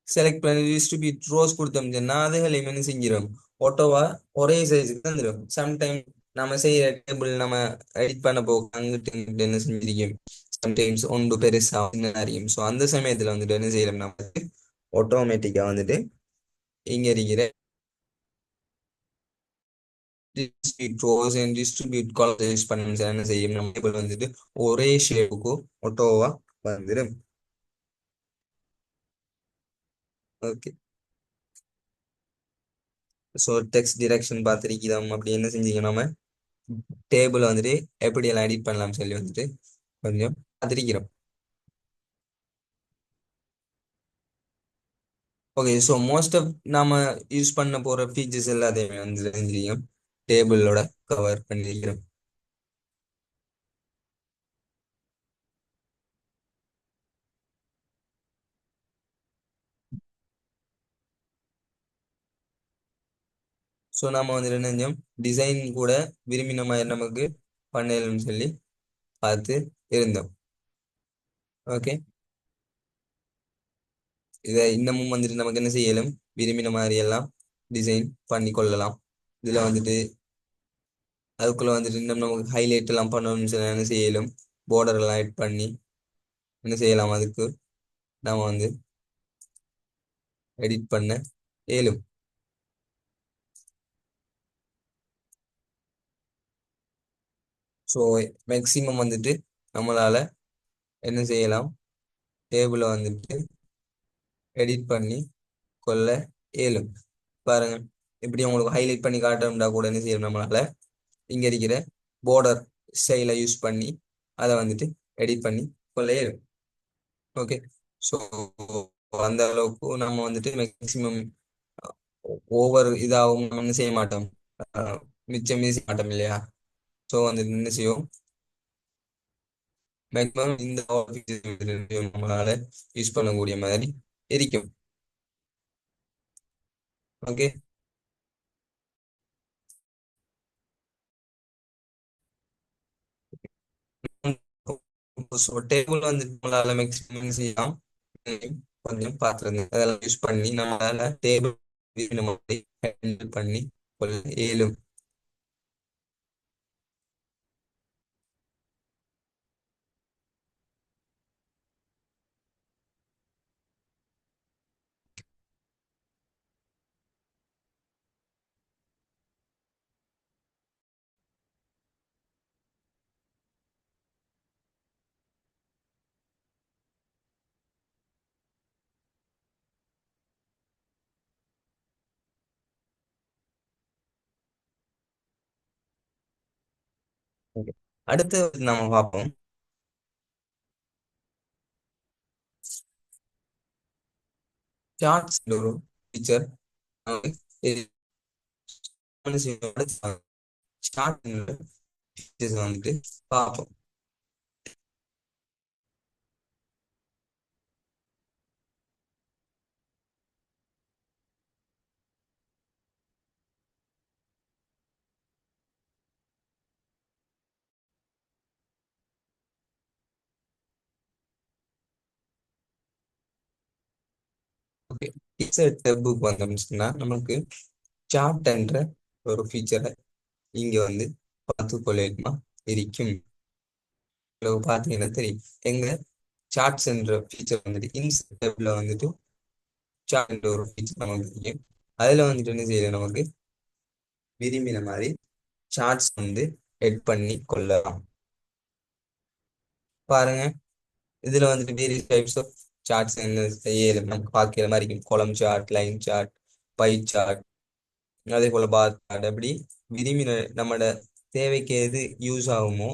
செலக்ட் பண்ணி டிஸ்ட்ரிபியூட் ரோஸ் கொடுத்தோம்னா அதுகளையும் என்ன செஞ்சிடும், ஆட்டோவா ஒரே சைஸுக்கு தந்துடும். சம்டைம் நம்ம செய்யற டேபிள் நம்ம எடிட் பண்ண போக அங்கிட்டு இங்கிட்டு என்ன செஞ்சிருக்கோம், சம்டைம்ஸ் ஒன்று பெருசா சின்ன அறியும். ஸோ அந்த சமயத்துல வந்துட்டு என்ன செய்யலாம், நம்ம ஆட்டோமேட்டிக்கா வந்துட்டு இங்க இருக்கிற டிஸ்ட்ரிபியூட் ரோஸ் அண்ட் டிஸ்ட்ரிபியூட் காலத்தை யூஸ் பண்ணி என்ன செய்யும், நம்ம டேபிள் வந்துட்டு ஒரே ஷேப்புக்கு ஆட்டோவா வந்துடும். ஓகே, ஸோ டெக்ஸ்ட் டிரெக்ஷன் பார்த்துருக்கோம். அப்படி என்ன செஞ்சீங்க, நம்ம டேபிள் வந்துட்டு எப்படி எல்லாம் எடிட் பண்ணலாம் சொல்லி வந்துட்டு கொஞ்சம் பார்த்துருக்கிறோம். ஓகே, ஸோ மோஸ்ட் ஆஃப் நாம யூஸ் பண்ண போற ஃபீச்சர்ஸ் எல்லாத்தையுமே வந்து தெரிஞ்சிருக்கோம், டேபிளோட கவர் பண்ணிருக்கிறோம். ஸோ நாம வந்து என்ன செஞ்சோம், டிசைன் கூட விரும்பின மாதிரி நமக்கு பண்ணலன்னு சொல்லி பார்த்து இருந்தோம். ஓகே, இதை இன்னமும் வந்துட்டு நமக்கு என்ன செய்யலும், விரும்பின மாதிரி எல்லாம் டிசைன் பண்ணி கொள்ளலாம். இதுல வந்துட்டு அதுக்குள்ள வந்துட்டு இன்னும் நமக்கு ஹைலைட் எல்லாம் பண்ணணும்னு சொல்லி என்ன செய்யலும், border எல்லாம் ஆட் பண்ணி என்ன செய்யலாம், அதுக்கு நாம வந்து எடிட் பண்ண இயலும். ஸோ மேக்சிமம் வந்துட்டு நம்மளால என்ன செய்யலாம், டேபிளை வந்துட்டு எடிட் பண்ணி கொள்ள இயலும். பாருங்க, இப்படி உங்களுக்கு ஹைலைட் பண்ணி காட்டணும்னா கூட என்ன செய்யணும், நம்மளால இங்க இருக்கிற border ஸ்டைலை யூஸ் பண்ணி அதை வந்துட்டு எடிட் பண்ணி கொள்ள இயலும். ஓகே, ஸோ அந்த அளவுக்கு நம்ம வந்துட்டு மேக்சிமம் ஓவர் இதாகவும் நம்ம என்ன செய்ய மாட்டோம், அஹ், மிச்சம் செய்ய மாட்டோம் இல்லையா. ஸோ வந்துட்டு என்ன செய்யும், மேக்ஸிமம் இந்த நம்மளால யூஸ் பண்ணக்கூடிய மாதிரி இருக்கும். ஓகே, ஸோ டேபிள் வந்து நம்மளால மேக்ஸிமம் செய்யலாம். கொஞ்சம் பார்த்துருங்க, அதெல்லாம் யூஸ் பண்ணி நம்மளால டேபிள் ஹேண்டில் பண்ணி கொள்ள இயலும். Okay. அடுத்து நம்ம பார்ப்போம், சார்ட்ஸ் ஒரு ஃபீச்சர் சார்ட் வந்துட்டு பார்ப்போம். ஓகே, புக் வந்தோம்னா நமக்கு சார்ட் என்ற ஒரு ஃபீச்சரை இங்க வந்து பார்த்து கொள்ளமா இருக்கும். உங்களுக்கு பார்த்தீங்கன்னா தெரியும் எங்க சார்ட்ஸ் என்ற ஃபீச்சர் வந்துட்டு இன்ஸ்டபிள் வந்துட்டு சார்ட் ஒரு ஃபீச்சர் நமக்கு தெரியும். அதுல வந்துட்டு என்ன செய்யணும், நமக்கு விரும்பின மாதிரி சார்ட்ஸ் வந்து எட் பண்ணி கொள்ளலாம். பாருங்க, இதுல வந்துட்டு வேரியஸ் டைப்ஸ் ஆஃப் சார்ட்ஸ் என்ன செய்ய நமக்கு பார்க்கிற மாதிரி இருக்கும். Column chart, line chart, pie chart, அதே போல பார் சார்ட். அப்படி விரும்பின நம்மளோட தேவைக்கு எது யூஸ் ஆகுமோ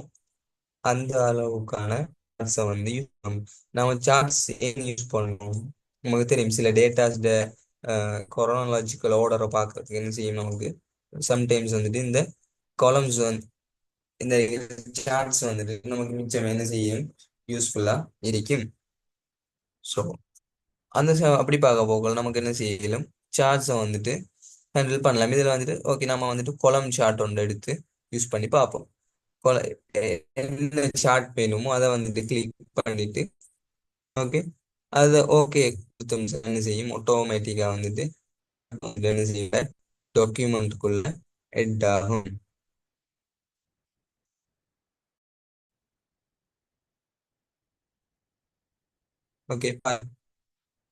அந்த அளவுக்கான சார்ட்ஸை வந்து யூஸ் பண்ணணும். நம்ம சார்ட்ஸ் ஏன் யூஸ் பண்ணணும், நமக்கு தெரியும். சில டேட்டாஸ் கொரோனாலஜிக்கல் ஆர்டரை பார்க்கறதுக்கு என்ன செய்யும், நமக்கு சம்டைம்ஸ் வந்துட்டு இந்த காலம்ஸ் வந்து இந்த சார்ட்ஸ் வந்துட்டு நமக்கு மிச்சம் என்ன செய்யும், யூஸ்ஃபுல்லா இருக்கும். ஸோ அந்த அப்படி பார்க்க போக நமக்கு என்ன செய்யலும், சார்ட்ஸை வந்துட்டு ஹேண்டில் பண்ணலாம். இதில் வந்துட்டு ஓகே, நம்ம வந்துட்டு கொலம் சார்ட் ஒன்று எடுத்து யூஸ் பண்ணி பார்ப்போம். கொல என்ன சார்ட் வேணுமோ அதை வந்துட்டு கிளிக் பண்ணிட்டு ஓகே, அதை ஓகே கொடுத்தோம் என்ன செய்யும், ஆட்டோமேட்டிக்காக வந்துட்டு என்ன செய்ய டாக்குமெண்ட்டுக்குள்ள ஹெட் ஆகும். ஓகே,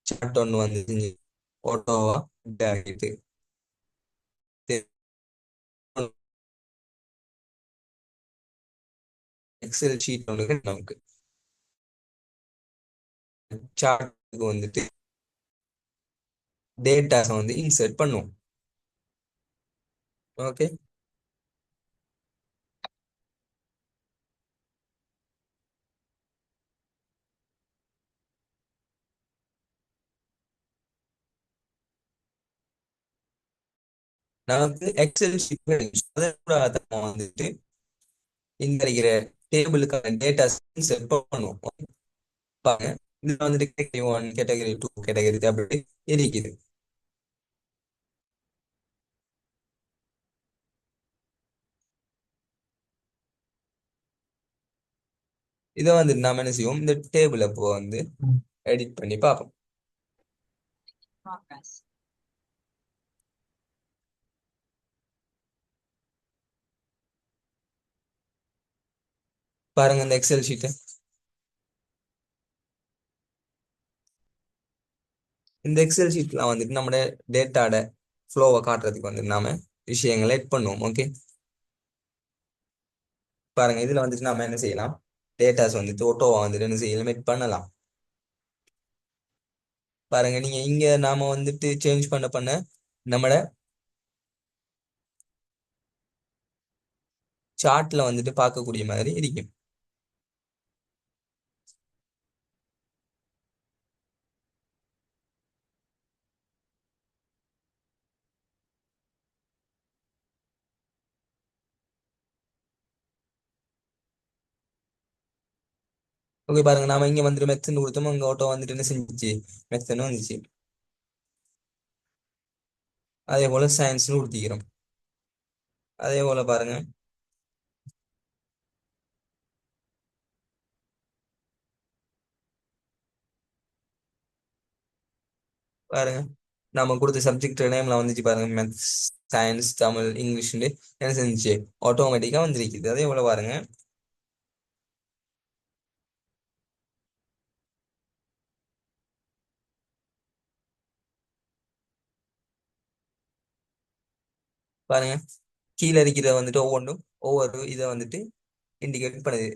சார்ட் ஒன்று வந்து ஆட்டோவா ஹெட் ஆகிட்டு எக்ஸல் ஷீட் ஒன்று நமக்கு சார்ட்டுக்கு வந்துட்டு டேட்டாஸை வந்து இன்சர்ட் பண்ணுவோம். ஓகே, நமக்கு எக்ஸல் ஷீட் வந்துட்டு இந்த இருக்கிற டேபிளுக்கான டேட்டாஸ் இன்சர்ட் பண்ணுவோம். பாருங்க, இதுல வந்துட்டு கேட்டகரி 1, கேட்டகரி 2, கேட்டகரி அப்படி இருக்குது. இதை வந்து நாம என்ன செய்வோம், இந்த டேபிள் அப்போ வந்து எடிட் பண்ணி பார்ப்போம். பாருங்க இந்த எக்ஸல் ஷீட், இந்த எக்ஸல் ஷீட்ல வந்துட்டு நம்ம டேட்டாட ஃப்ளோவை காட்டுறதுக்கு வந்து நாம விஷயங்களை எட் பண்ணுவோம். ஓகே, பாருங்க இதுல வந்துட்டு நாம என்ன செய்யலாம், டேட்டாஸ் வந்துட்டு ஆட்டோவா வந்துட்டு என்ன செய்யலாம், எட் பண்ணலாம். பாருங்க, நீங்க இங்க நாம வந்துட்டு சேஞ்ச் பண்ண நம்மட சார்ட்ல வந்துட்டு பார்க்கக்கூடிய மாதிரி இருக்கும். ஓகே, பாருங்க நாம இங்க வந்துட்டு மெத்தன் கொடுத்தோம், அங்க ஆட்டோ வந்துட்டு என்ன செஞ்சுச்சு, மெத்தனும் வந்துச்சு. அதே போல சயின்ஸ்னு கொடுத்திக்கிறோம். அதே போல பாருங்க, பாருங்க நாம கொடுத்த சப்ஜெக்ட் நேம்ல வந்துச்சு. பாருங்க மேத்ஸ், சயின்ஸ், தமிழ், இங்கிலீஷ்னு என்ன செஞ்சுச்சு, ஆட்டோமேட்டிக்கா வந்துருக்குது. அதே போல பாருங்க, பாருங்க கீழே இருக்கிற வந்துட்டு ஒவ்வொன்றும் ஒவ்வொரு இதை வந்துட்டு இண்டிகேட் பண்ணுது.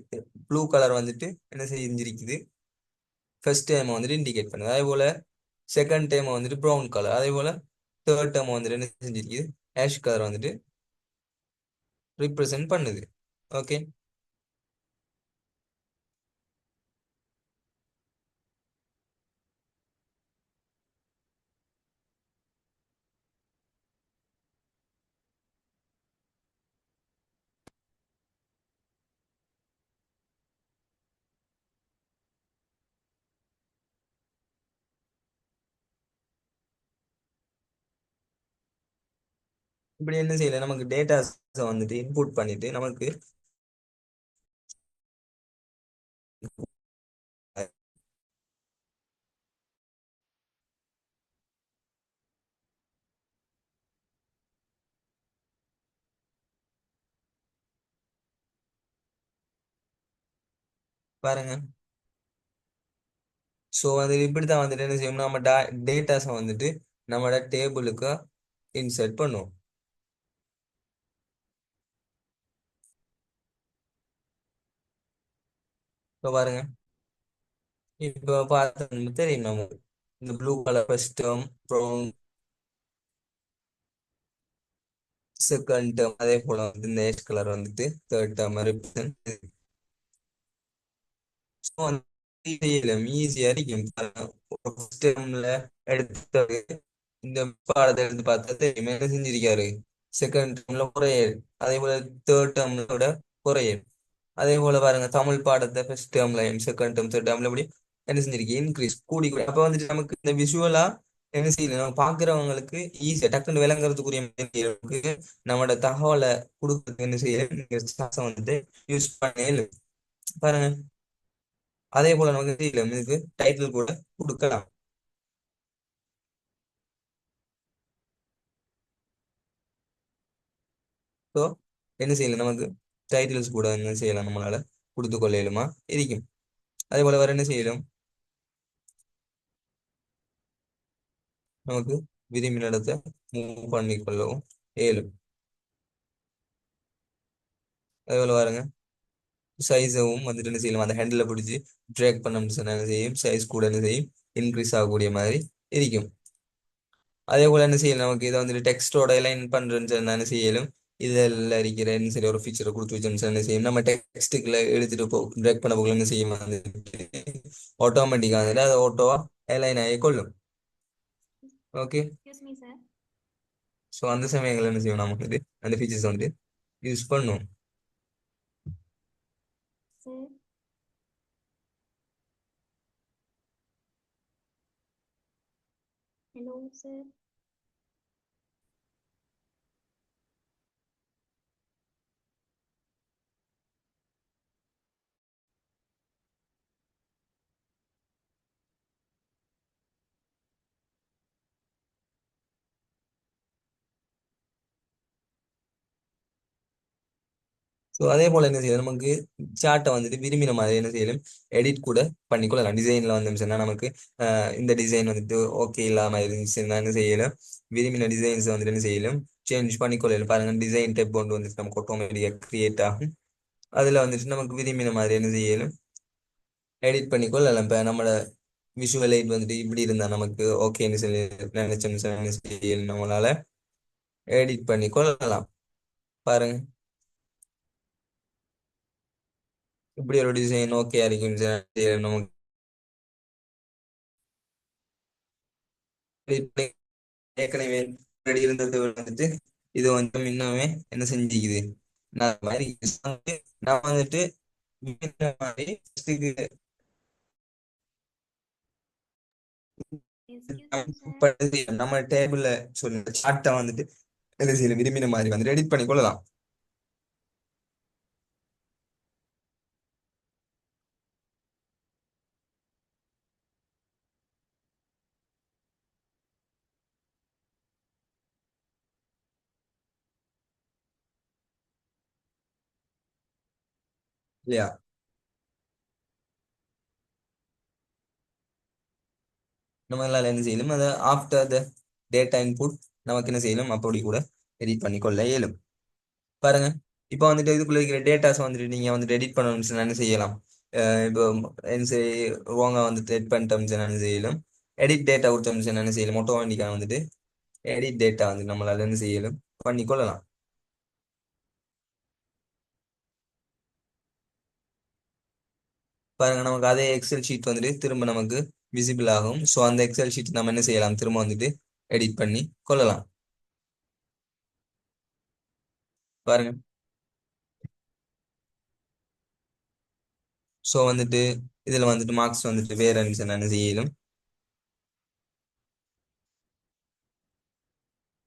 ப்ளூ கலர் வந்துட்டு என்ன செஞ்சிருக்குது, ஃபர்ஸ்ட் டைம் வந்துட்டு இண்டிகேட் பண்ணுது. அதே போல செகண்ட் டைம் வந்துட்டு ப்ரௌன் கலர். அதே போல தேர்ட் டைம் வந்துட்டு என்ன செஞ்சிருக்குது, ஆஷ் கலர் வந்துட்டு ரிப்ரசென்ட் பண்ணுது. ஓகே, இப்படி என்ன செய்யல, நமக்கு டேட்டாஸ் வந்துட்டு இன்புட் பண்ணிட்டு நமக்கு பாருங்க. ஸோ அது இப்படித்தான் வந்துட்டு என்ன செய்யும், நம்ம டேட்டாஸை வந்துட்டு நம்மளோட டேபிளுக்கு இன்சர்ட் பண்ணுவோம். இப்போ பாருங்க, இப்போ பார்த்தா தெரியும் நமக்கு இந்த ப்ளூ கலர் ஃபர்ஸ்ட் டேர்ம், அப்புறம் செகண்ட் டேர்ம், அதே போல வந்து இந்த எஸ் கலர் வந்துட்டு தேர்ட் டேர்ம் ரிப்ரசன்ட். ஸோ ஈஸியா இருக்கும். ஃபர்ஸ்ட் டேர்ம்ல எடுத்தது இந்த பாடத்தை எடுத்து பார்த்தா தெரியும் என்ன செஞ்சிருக்காரு, செகண்ட் டேர்ம்ல குறையல், அதே போல தேர்ட் டேர்ம்ல விட குறையல். அதே போல பாருங்க, தமிழ் பாடத்தை ஃபர்ஸ்ட் டேர்ம்ல செகண்ட் டேர்ம் தேர்ட் டேர்ம்ல எப்படி என்ன செஞ்சிருக்கு, இன்க்ரீஸ் கூடி கூடி. அப்ப வந்துட்டு நமக்கு இந்த விஷுவலா என்ன செய்யணும், நம்ம பாக்குறவங்களுக்கு ஈஸியா டக்குன்னு விளங்குறதுக்குரிய மாதிரி நம்மளோட தகவலை கொடுக்கறதுக்கு என்ன செய்யணும், வந்துட்டு யூஸ் பண்ண பாருங்க. அதே போல நமக்கு செய்யலாம், இதுக்கு டைட்டில் கூட கொடுக்கலாம். ஸோ என்ன செய்யலாம், நமக்கு டைட்டில்ஸ் கூட என்ன செய்யலாம், நம்மளால கொடுத்து கொள்ளையிலுமா இருக்கும். அதே போல வேற என்ன செய்யலாம், நமக்கு விரும்பின இடத்தை மூவ் பண்ணிக்கொள்ளவும் இயலும். அதே போல பாருங்க, சைஸவும் வந்துட்டு என்ன செய்யலாம், அந்த ஹேண்டில் பிடிச்சி ட்ராக் பண்ண சொன்னா என்ன செய்யும், சைஸ் கூட என்ன செய்யும், இன்க்ரீஸ் ஆகக்கூடிய மாதிரி இருக்கும். அதே போல என்ன செய்யலாம், நமக்கு இதை வந்துட்டு டெக்ஸ்டோட லைன் பண்றேன்னு சொன்னா என்ன செய்யலும், இதில் இருக்கிற என்ன சரி ஒரு ஃபீச்சரை கொடுத்து வச்சோம்னு சொன்னா என்ன செய்யும், நம்ம டெக்ஸ்ட்டுக்குள்ள எடுத்துட்டு ட்ராக் பண்ண போகல என்ன செய்யும், வந்துட்டு ஆட்டோமேட்டிக்காக வந்துட்டு அதை ஓட்டோவா லைன் ஆகி கொள்ளும். Okay. Excuse me, sir. So அந்த சமயங்கள் என்ன செய்யும், நமக்கு இது அந்த ஃபீச்சர்ஸ் வந்து யூஸ் பண்ணும். Sir. Hello, sir. ஸோ அதே போல என்ன செய்யலாம், நமக்கு சார்ட்டை வந்துட்டு விரும்பின மாதிரி என்ன செய்யலாம், எடிட் கூட பண்ணிக்கொள்ளலாம். டிசைன்ல வந்துச்சுன்னா நமக்கு இந்த டிசைன் வந்துட்டு ஓகே இல்லாம இருந்துச்சுன்னா என்ன செய்யலாம், விரும்பின டிசைன்ஸ் வந்துட்டு என்ன செய்யலாம், சேஞ்ச் பண்ணிக்கொள்ளலாம். பாருங்க, டிசைன் டைப் கொண்டு வந்துட்டு நமக்கு ஆட்டோமேட்டிக்காக கிரியேட் ஆகும். அதுல வந்துட்டு நமக்கு விரும்பின மாதிரி என்ன செய்யலாம், எடிட் பண்ணிக்கொள்ளலாம். இப்போ நம்மளோட விஷுவல் எய்ட் வந்துட்டு இப்படி இருந்தா நமக்கு ஓகேன்னு சொல்லி நினைச்சோம்னு சொல்லி என்ன செய்யலாம், நம்மளால எடிட் பண்ணிக்கொள்ளலாம். பாருங்க, இப்படி ஒரு டிசைன் ஓகே இருக்குன்னு சொல்லி நமக்கு edit பண்ணி ஏற்கனவே ready இருந்தது வந்துட்டு இது வந்து இன்னுமே என்ன செஞ்சுக்குது, நான் மாதிரி நான் வந்துட்டு இந்த மாதிரி first Excuse me, sir. நம்ம டேபிள்ல சொல்லுங்க சார்ட்டை வந்துட்டு என்ன செய்யலாம், விரும்பின மாதிரி வந்து எடிட் பண்ணி கொள்ளலாம். இல்லையா? நம்ம எல்லாம் என்ன செய்யணும், அதை ஆஃப்டர் த டேட்டா இன்புட் நமக்கு என்ன செய்யணும், அப்படி கூட எடிட் பண்ணி கொள்ள இயலும். பாருங்க, இப்போ வந்துட்டு இதுக்குள்ள இருக்கிற டேட்டாஸ் வந்துட்டு நீங்க வந்துட்டு எடிட் பண்ணணும்னு சொன்னா என்ன செய்யலாம், இப்போ என்ன ரோங்கா வந்துட்டு எடிட் பண்ணிட்டோம்னு சொன்னா என்ன செய்யலாம், எடிட் டேட்டா கொடுத்தோம்னு சொன்னா என்ன செய்யலாம், ஆட்டோமேட்டிக்காக வந்துட்டு எடிட் டேட்டா வந்து நம்மளால என்ன செய்யலாம், பண்ணிக்கொள்ளலாம். பாருங்க, நமக்கு அதே எக்ஸல் ஷீட் வந்துட்டு திரும்ப நமக்கு விசிபிள் ஆகும். ஸோ அந்த எக்ஸல் ஷீட் நம்ம என்ன செய்யலாம், திரும்ப வந்துட்டு எடிட் பண்ணி கொள்ளலாம். பாருங்க, ஸோ வந்துட்டு இதுல வந்துட்டு மார்க்ஸ் வந்துட்டு வேற என்ன செய்யலும்,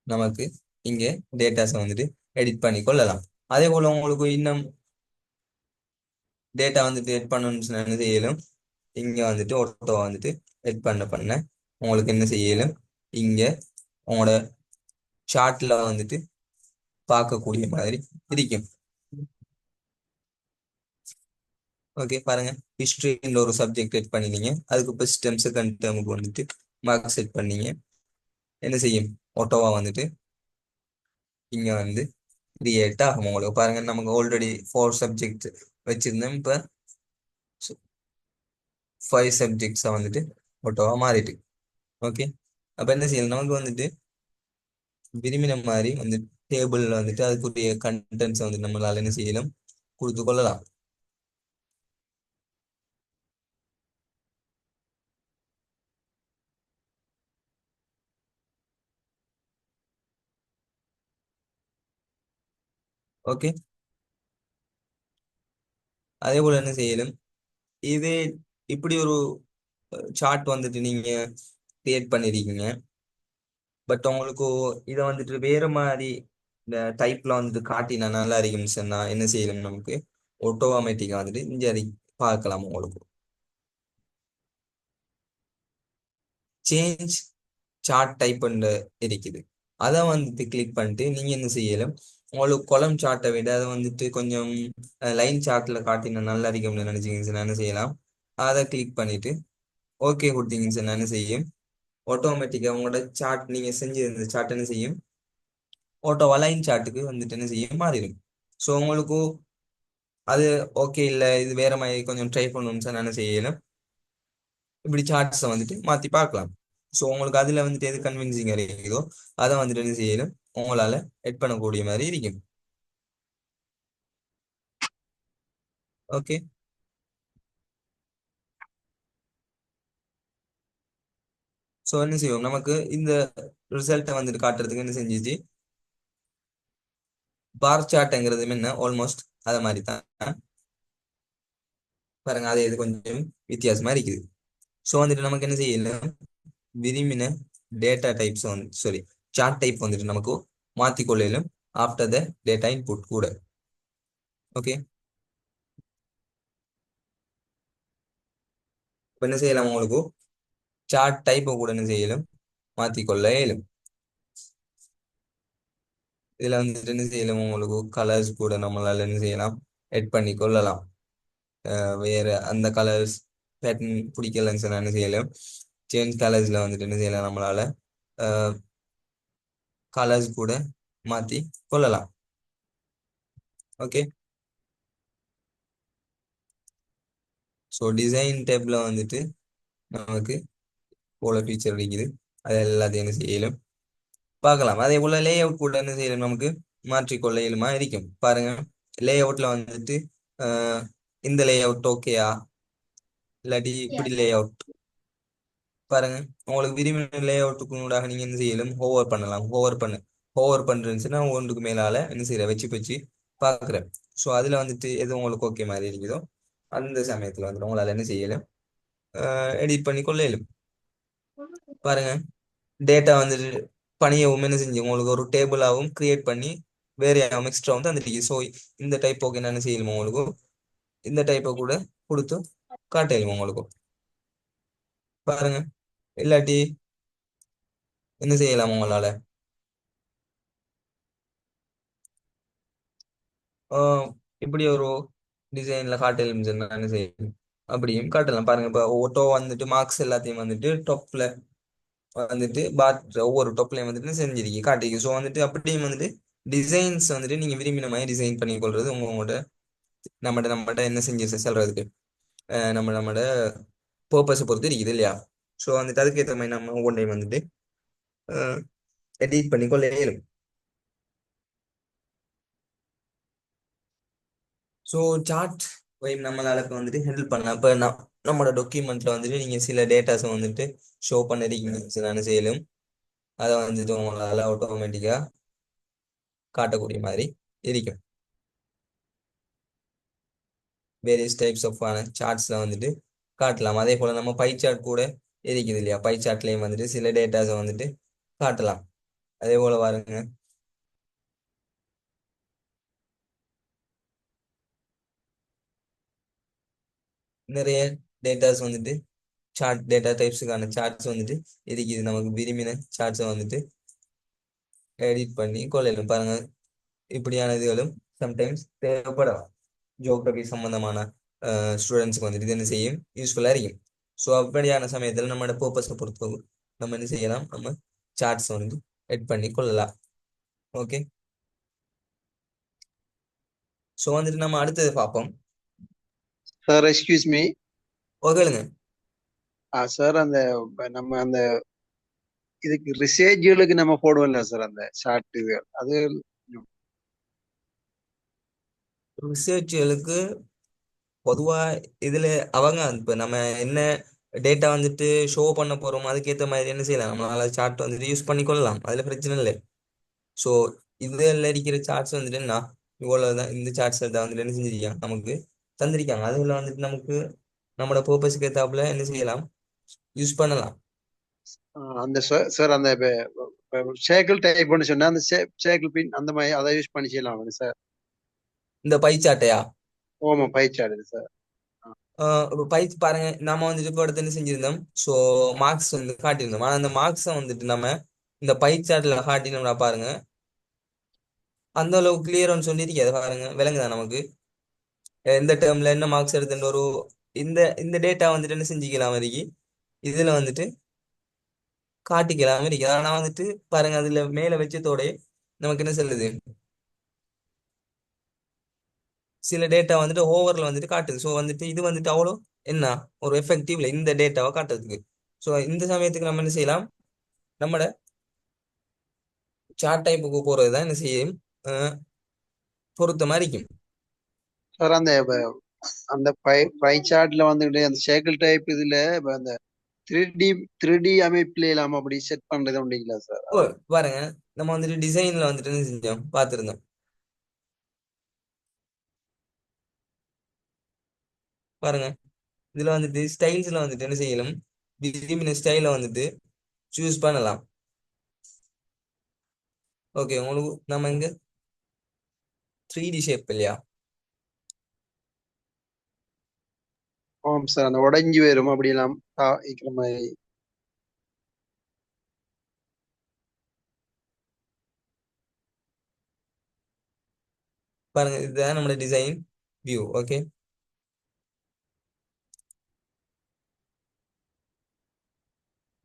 நமக்கு இங்க டேட்டாஸை வந்துட்டு எடிட் பண்ணி கொள்ளலாம். அதே போல உங்களுக்கு இன்னும் டேட்டா வந்துட்டு எட் பண்ணணும்னு சொன்னா என்ன செய்யலும், இங்க வந்துட்டு ஆட்டோ வந்துட்டு எட் பண்ண உங்களுக்கு என்ன செய்யலும், இங்க உங்களோட சார்ட்ல வந்துட்டு பார்க்கக்கூடிய மாதிரி இருக்கும். ஓகே பாருங்க, ஹிஸ்ட்ரின்ற ஒரு சப்ஜெக்ட் செட் பண்ணினீங்க. அதுக்கு ஃபர்ஸ்ட் டேர்ம் செகண்ட் டேர்முக்கு வந்துட்டு மார்க் செட் பண்ணீங்க. என்ன செய்யும்? ஆட்டோவா வந்துட்டு இங்க வந்து கிரியேட் ஆகும். உங்களுக்கு பாருங்க, நமக்கு ஆல்ரெடி 4 சப்ஜெக்ட் வச்சிருந்தோம். இப்போ 5 சப்ஜெக்ட்ஸா வந்துட்டு ஆட்டோவா மாறிட்டு. ஓகே, அப்ப என்ன செய்யலாம்? நமக்கு வந்துட்டு விரும்பின மாதிரி வந்து டேபிள்ல வந்துட்டு அதுக்குரிய கண்டென்ட்ஸ் வந்து நம்மளால என்ன செய்யலாம்? கொடுத்து கொள்ளலாம். ஓகே, அதே போல என்ன செய்யலாம்? இதே இப்படி ஒரு சார்ட் வந்துட்டு நீங்க கிரியேட் பண்ணிருக்கீங்க. பட் உங்களுக்கு இதை வந்துட்டு வேற மாதிரி இந்த டைப்ல வந்துட்டு காட்டினா நல்லா இருக்கும் சொன்னா என்ன செய்யலாம்? நமக்கு ஆட்டோமேட்டிக்கா வந்துட்டு இங்க அதை பார்க்கலாம். உங்களுக்கு சேஞ்ச் சார்ட் டைப் இருக்குது. அதை வந்துட்டு கிளிக் பண்ணிட்டு நீங்க என்ன செய்யலாம்? உங்களுக்கு கொலம் சார்ட்டை விட அதை வந்துட்டு கொஞ்சம் லைன் சார்ட்ல காட்டினா நல்லா இருக்கும்னு நினைச்சீங்கன்னு சொன்னா என்ன செய்யலாம்? அதை கிளிக் பண்ணிட்டு ஓகே கொடுத்தீங்கன்னு சொன்னா என்ன செய்யும்? ஆட்டோமேட்டிக்கா உங்களோட சார்ட், நீங்க செஞ்சிருந்த சார்ட் என்ன செய்யும்? ஆட்டோ லைன் சார்ட்டுக்கு வந்துட்டு என்ன செய்யும்? மாறிடும். ஸோ உங்களுக்கு அது ஓகே இல்லை, இது வேற மாதிரி கொஞ்சம் ட்ரை பண்ணணும்னு சொன்னா என்ன செய்யலாம்? இப்படி சார்ட்ஸை வந்துட்டு மாத்தி பார்க்கலாம். ஸோ உங்களுக்கு அதுல வந்துட்டு எது கன்வின்சிங் இருக்குதோ அதை வந்துட்டு என்ன செய்யணும்? உங்களால எட் பண்ணக்கூடிய மாதிரி இருக்கும். ஓகே, ஸோ என்ன செய்வோம்? நமக்கு இந்த ரிசல்ட்டை வந்துட்டு காட்டுறதுக்கு என்ன செஞ்சிச்சு? பார் சார்ட்ங்கிறது என்ன ஆல்மோஸ்ட் அதை மாதிரி தான். பாருங்க, அது இது கொஞ்சம் வித்தியாசமா இருக்குது. ஸோ வந்துட்டு நமக்கு என்ன செய்யலாம்? விரும்பின டேட்டா டைப்ஸ் வந்து சாரி சார்ட் டைப் வந்துட்டு நமக்கு மாத்திக்கொள்ளலும் ஆஃப்டர் த டேட்டா இன்புட் கூட. ஓகே, இப்போ என்ன செய்யலாம்? உங்களுக்கு சார்ட் டைப்பை கூட என்ன செய்யலும்? மாத்திக்கொள்ள இயலும். இதுல வந்துட்டு என்ன செய்யலாம்? உங்களுக்கு கலர்ஸ் கூட நம்மளால என்ன செய்யலாம்? எட் பண்ணி கொள்ளலாம். வேற அந்த கலர்ஸ் பேட்டர்ன் பிடிக்கலன்னு சொன்னா என்ன செய்யலாம்? சேஞ்ச் கலர்ஸ்ல வந்துட்டு என்ன செய்யலாம்? நம்மளால கலர்ஸ் கூட மாத்தி கொள்ளலாம். ஓகே, ஸோ டிசைன் டேப்ல வந்துட்டு நமக்கு போல ஃபீச்சர் இருக்குது. அது எல்லாத்தையும் என்ன செய்யலும்? பார்க்கலாம். அதே போல லே அவுட் கூட என்ன செய்யலாம்? நமக்கு மாற்றிக்கொள்ள இயலுமா இருக்கும். பாருங்க, லே அவுட்ல வந்துட்டு அஹ், இந்த லே அவுட் ஓகேயா, இல்லாட்டி இப்படி லே அவுட். பாருங்க, உங்களுக்கு விரும்பின லே அவுட்டுக்கு ஊடாக நீங்க என்ன செய்யலாம்? ஹோவர் பண்ணலாம். ஹோவர் பண்றேன்னு ஒன்றுக்கு மேலால என்ன செய்யற வச்சு வச்சு பாக்குறேன். ஸோ அதுல வந்துட்டு எது உங்களுக்கு ஓகே மாதிரி இருக்குதோ அந்த சமயத்துல வந்துட்டு உங்களால என்ன செய்யலாம்? எடிட் பண்ணி கொள்ள இயலும். பாருங்க, டேட்டா வந்துட்டு பணியவும் என்ன செஞ்சு உங்களுக்கு ஒரு டேபிளாகவும் கிரியேட் பண்ணி வேற எக்ஸ்ட்ரா வந்து அந்த ஸோ இந்த டைப் ஓகே என்ன செய்யலுமா? உங்களுக்கு இந்த டைப்பை கூட கொடுத்து காட்டலுமா? உங்களுக்கு பாருங்க, இல்லாட்டி என்ன செய்யலாம்? உங்களால ஆஹ் இப்படி ஒரு டிசைன்ல காட்டலும் சொன்னா என்ன செய்யலாம்? அப்படியும் காட்டலாம். பாருங்க, இப்போ ஓட்டோ வந்துட்டு மார்க்ஸ் எல்லாத்தையும் வந்துட்டு டாப்ல வந்துட்டு ஒவ்வொரு டாப்லயும் வந்துட்டு செஞ்சிருக்கு காட்டிருக்கு. ஸோ வந்துட்டு அப்படியும் வந்துட்டு டிசைன்ஸ் வந்துட்டு நீங்க விரும்பின மாதிரி டிசைன் பண்ணி கொள்றது உங்களோட நம்மகிட்ட என்ன செஞ்சு செல்றதுக்கு நம்மளோட பர்பஸை பொறுத்து இருக்குது இல்லையா? ஸோ வந்துட்டு அதுக்கேற்ற மாதிரி நம்ம ஒவ்வொன்றையும் வந்துட்டு எடிட் பண்ணி கொள்ள இயலும். ஸோ சார்ட் நம்மளால இப்ப வந்துட்டு ஹேண்டில் பண்ணலாம். இப்போ நம்மளோட டாக்குமெண்ட்ல வந்துட்டு நீங்க சில டேட்டாஸை வந்துட்டு ஷோ பண்ணிருக்கீங்க செய்யலும். அதை வந்துட்டு உங்களால ஆட்டோமேட்டிக்கா காட்டக்கூடிய மாதிரி இருக்கும். வேரியஸ் டைப்ஸ் ஆஃப் சார்ட்ஸ்ல வந்துட்டு காட்டலாம். அதே போல நம்ம பை சார்ட் கூட இருக்குது இல்லையா? பை சார்ட்லயும் வந்துட்டு சில டேட்டாஸை வந்துட்டு காட்டலாம். அதே போல பாருங்க, நிறைய டேட்டாஸ் வந்துட்டு டேட்டா டைப்ஸுக்கான சார்ட்ஸ் வந்துட்டு இருக்குது. நமக்கு விரும்பின சார்ட்ஸை வந்துட்டு எடிட் பண்ணி கொள்ளலாம். பாருங்க, இப்படியான இதுகளும் சம்டைம்ஸ் தேவைப்படலாம். ஜியோகிரபி சம்பந்தமான ஸ்டூடெண்ட்ஸுக்கு வந்துட்டு இது என்ன செய்யும், யூஸ்ஃபுல்லாக இருக்கும். ஸோ அப்படியான சமயத்தில் நம்மளோட பர்பஸை பொறுத்து நம்ம என்ன செய்யலாம், நம்ம சார்ட்ஸ் வந்து எட் பண்ணி கொள்ளலாம். ஓகே, ஸோ வந்துட்டு நம்ம அடுத்தது பார்ப்போம். Sir excuse me. ஓகேங்க. சார் அந்த நம்ம அந்த இதுக்கு ரிசர்ச்களுக்கு நம்ம போடுவோம்ல சார் அந்த ஷார்ட் இது அது ரிசர்ச்களுக்கு பொதுவாக இதில் அவங்க இப்போ நம்ம என்ன டேட்டா வந்துட்டு ஷோ பண்ண போகிறோமோ அதுக்கேற்ற மாதிரி என்ன செய்யலாம், நம்மளால சார்ட் வந்துட்டு யூஸ் பண்ணிக்கொள்ளலாம், அதில் பிரச்சனை இல்லை. ஸோ இதில் இருக்கிற சார்ட்ஸ் வந்துட்டு என்ன, இவ்வளோ தான் இந்த சார்ட்ஸ் தான் வந்துட்டு என்ன செஞ்சிருக்காங்க, நமக்கு தந்திருக்காங்க. அதில் வந்துட்டு நமக்கு நம்மளோட பர்பஸுக்கு ஏற்றாப்புல என்ன செய்யலாம், யூஸ் பண்ணலாம். அந்த சார் அந்த சேக்கிள் டைப் பண்ணி சொன்னா அந்த சேக்கிள் பின் அந்த மாதிரி அதை யூஸ் பண்ணி செய்யலாம் சார். இந்த பை சார்ட்டையா? ஓமா பை சார்ட் சார். இப்போ பை பாருங்க, நாம வந்துட்டு இப்போ அடுத்து என்ன செஞ்சிருந்தோம், ஸோ மார்க்ஸ் வந்து காட்டியிருந்தோம். ஆனால் அந்த மார்க்ஸை வந்துட்டு நம்ம இந்த பை சார்ட்ல காட்டினோம்னா பாருங்க, அந்த அளவுக்கு கிளியர்னு சொல்லியிருக்கேன். பாருங்க, விளங்குதா நமக்கு எந்த டேர்ம்ல என்ன மார்க்ஸ் எடுத்துட்டு ஒரு இந்த இந்த டேட்டா வந்துட்டு என்ன செஞ்சுக்கலாம் இருக்கு, இதுல வந்துட்டு காட்டிக்கலாம் இருக்கு. ஆனா வந்துட்டு பாருங்க, அதுல மேல வச்சதோட நமக்கு என்ன சொல்லுது, சில டேட்டா வந்துட்டு ஓவர்ல வந்துட்டு காட்டுது. ஸோ வந்துட்டு இது வந்துட்டு அவ்வளோ என்ன ஒரு எஃபெக்டிவ்ல இந்த டேட்டாவை காட்டுறதுக்கு. ஸோ இந்த சமயத்துக்கு நம்ம என்ன செய்யலாம், நம்மட சார்ட் டைப்புக்கு போறது தான் என்ன செய்யும், பொருத்தமா இருக்கும். சார் அந்த அந்த பை சார்ட்ல வந்துட்டு அந்த சேக்கிள் டைப் இதுல அந்த 3D அமைப்புல இல்லாம அப்படி செட் பண்றது உண்டுங்களா சார்? ஓ, பாருங்க, நம்ம வந்துட்டு டிசைன்ல வந்துட்டு என்ன செஞ்சோம் பார்த்துருந்தோம். பாருங்க, இதுல வந்துட்டு ஸ்டைல்ஸ்ல வந்துட்டு என்ன செய்யலாம், விரும்பின ஸ்டைல வந்துட்டு சூஸ் பண்ணலாம். ஓகே, உங்களுக்கு நம்ம இங்க 3D ஷேப் இல்லையா, ஆமாம் சார். அந்த உடைஞ்சு வரும் அப்படி எல்லாம் இருக்கிற மாதிரி. பாருங்க இதுதான் நம்மளோட டிசைன் வியூ. ஓகே,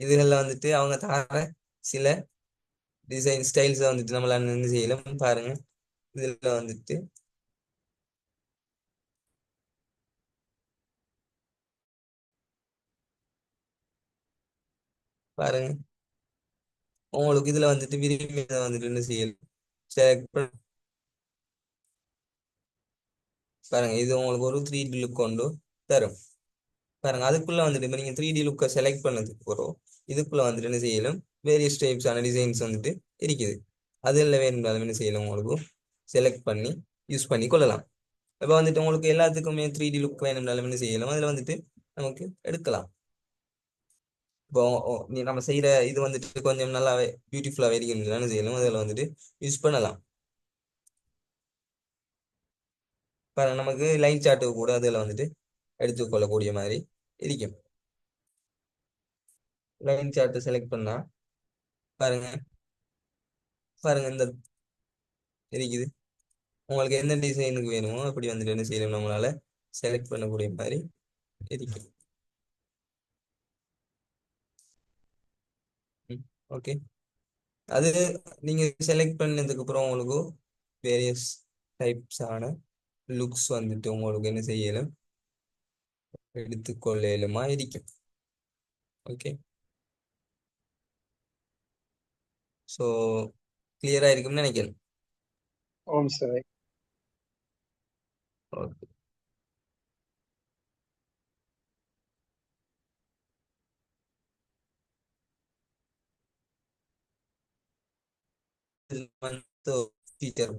இதுல வந்துட்டு அவங்க தர சில டிசைன் ஸ்டைல்ஸ் வந்துட்டு நம்மளால என்ன செய்யலாம் பாருங்க. இதுல வந்துட்டு பாருங்க, உங்களுக்கு இதுல வந்துட்டு விரும்பி வந்துட்டு என்ன செய்யலாம், select பாருங்க, இது உங்களுக்கு ஒரு 3D லுக் கொண்டு தரும். பாருங்க, அதுக்குள்ள வந்துட்டு இப்ப நீங்க 3D லுக்கை செலக்ட் பண்ணதுக்கு போறோம், இதுக்குள்ள வந்துட்டு என்ன செய்யலாம், வேரியஸ் டைப்ஸான டிசைன்ஸ் வந்துட்டு இருக்குது. அதில் வேணும்னாலும் என்ன செய்யலாம், உங்களுக்கு செலக்ட் பண்ணி யூஸ் பண்ணி கொள்ளலாம். இப்போ வந்துட்டு உங்களுக்கு எல்லாத்துக்குமே 3D லுக் வேணும்னாலும் என்ன செய்யலாம், அதில் வந்துட்டு நமக்கு எடுக்கலாம். இப்போ நம்ம செய்யற இது வந்துட்டு கொஞ்சம் நல்லாவே பியூட்டிஃபுல்லாக இருக்குன்னு என்ன செய்யலாம், அதில் வந்துட்டு யூஸ் பண்ணலாம். பாருங்க, நமக்கு லைன் சார்ட்டு கூட அதில் வந்துட்டு எடுத்துக்கொள்ளக்கூடிய மாதிரி இருக்கும். லைன் சார்ட்டை செலக்ட் பண்ணா பாருங்க, பாருங்க இந்த இருக்குது. உங்களுக்கு எந்த டிசைனுக்கு வேணுமோ அப்படி வந்துட்டு என்ன செய்யணும், நம்மளால செலக்ட் பண்ணக்கூடிய மாதிரி இருக்கும். ஓகே, அது நீங்க செலக்ட் பண்ணதுக்கு அப்புறம் உங்களுக்கு வேரியஸ் டைப்ஸ் ஆன லுக்ஸ் வந்துட்டு உங்களுக்கு என்ன செய்யலாம், எடுத்துக்கொள்ளலுமா இருக்கும். ஓகே, ஸோ கிளியரா இருக்கும்னு நினைக்கிறேன். ஆமாம் sir. Okay, feature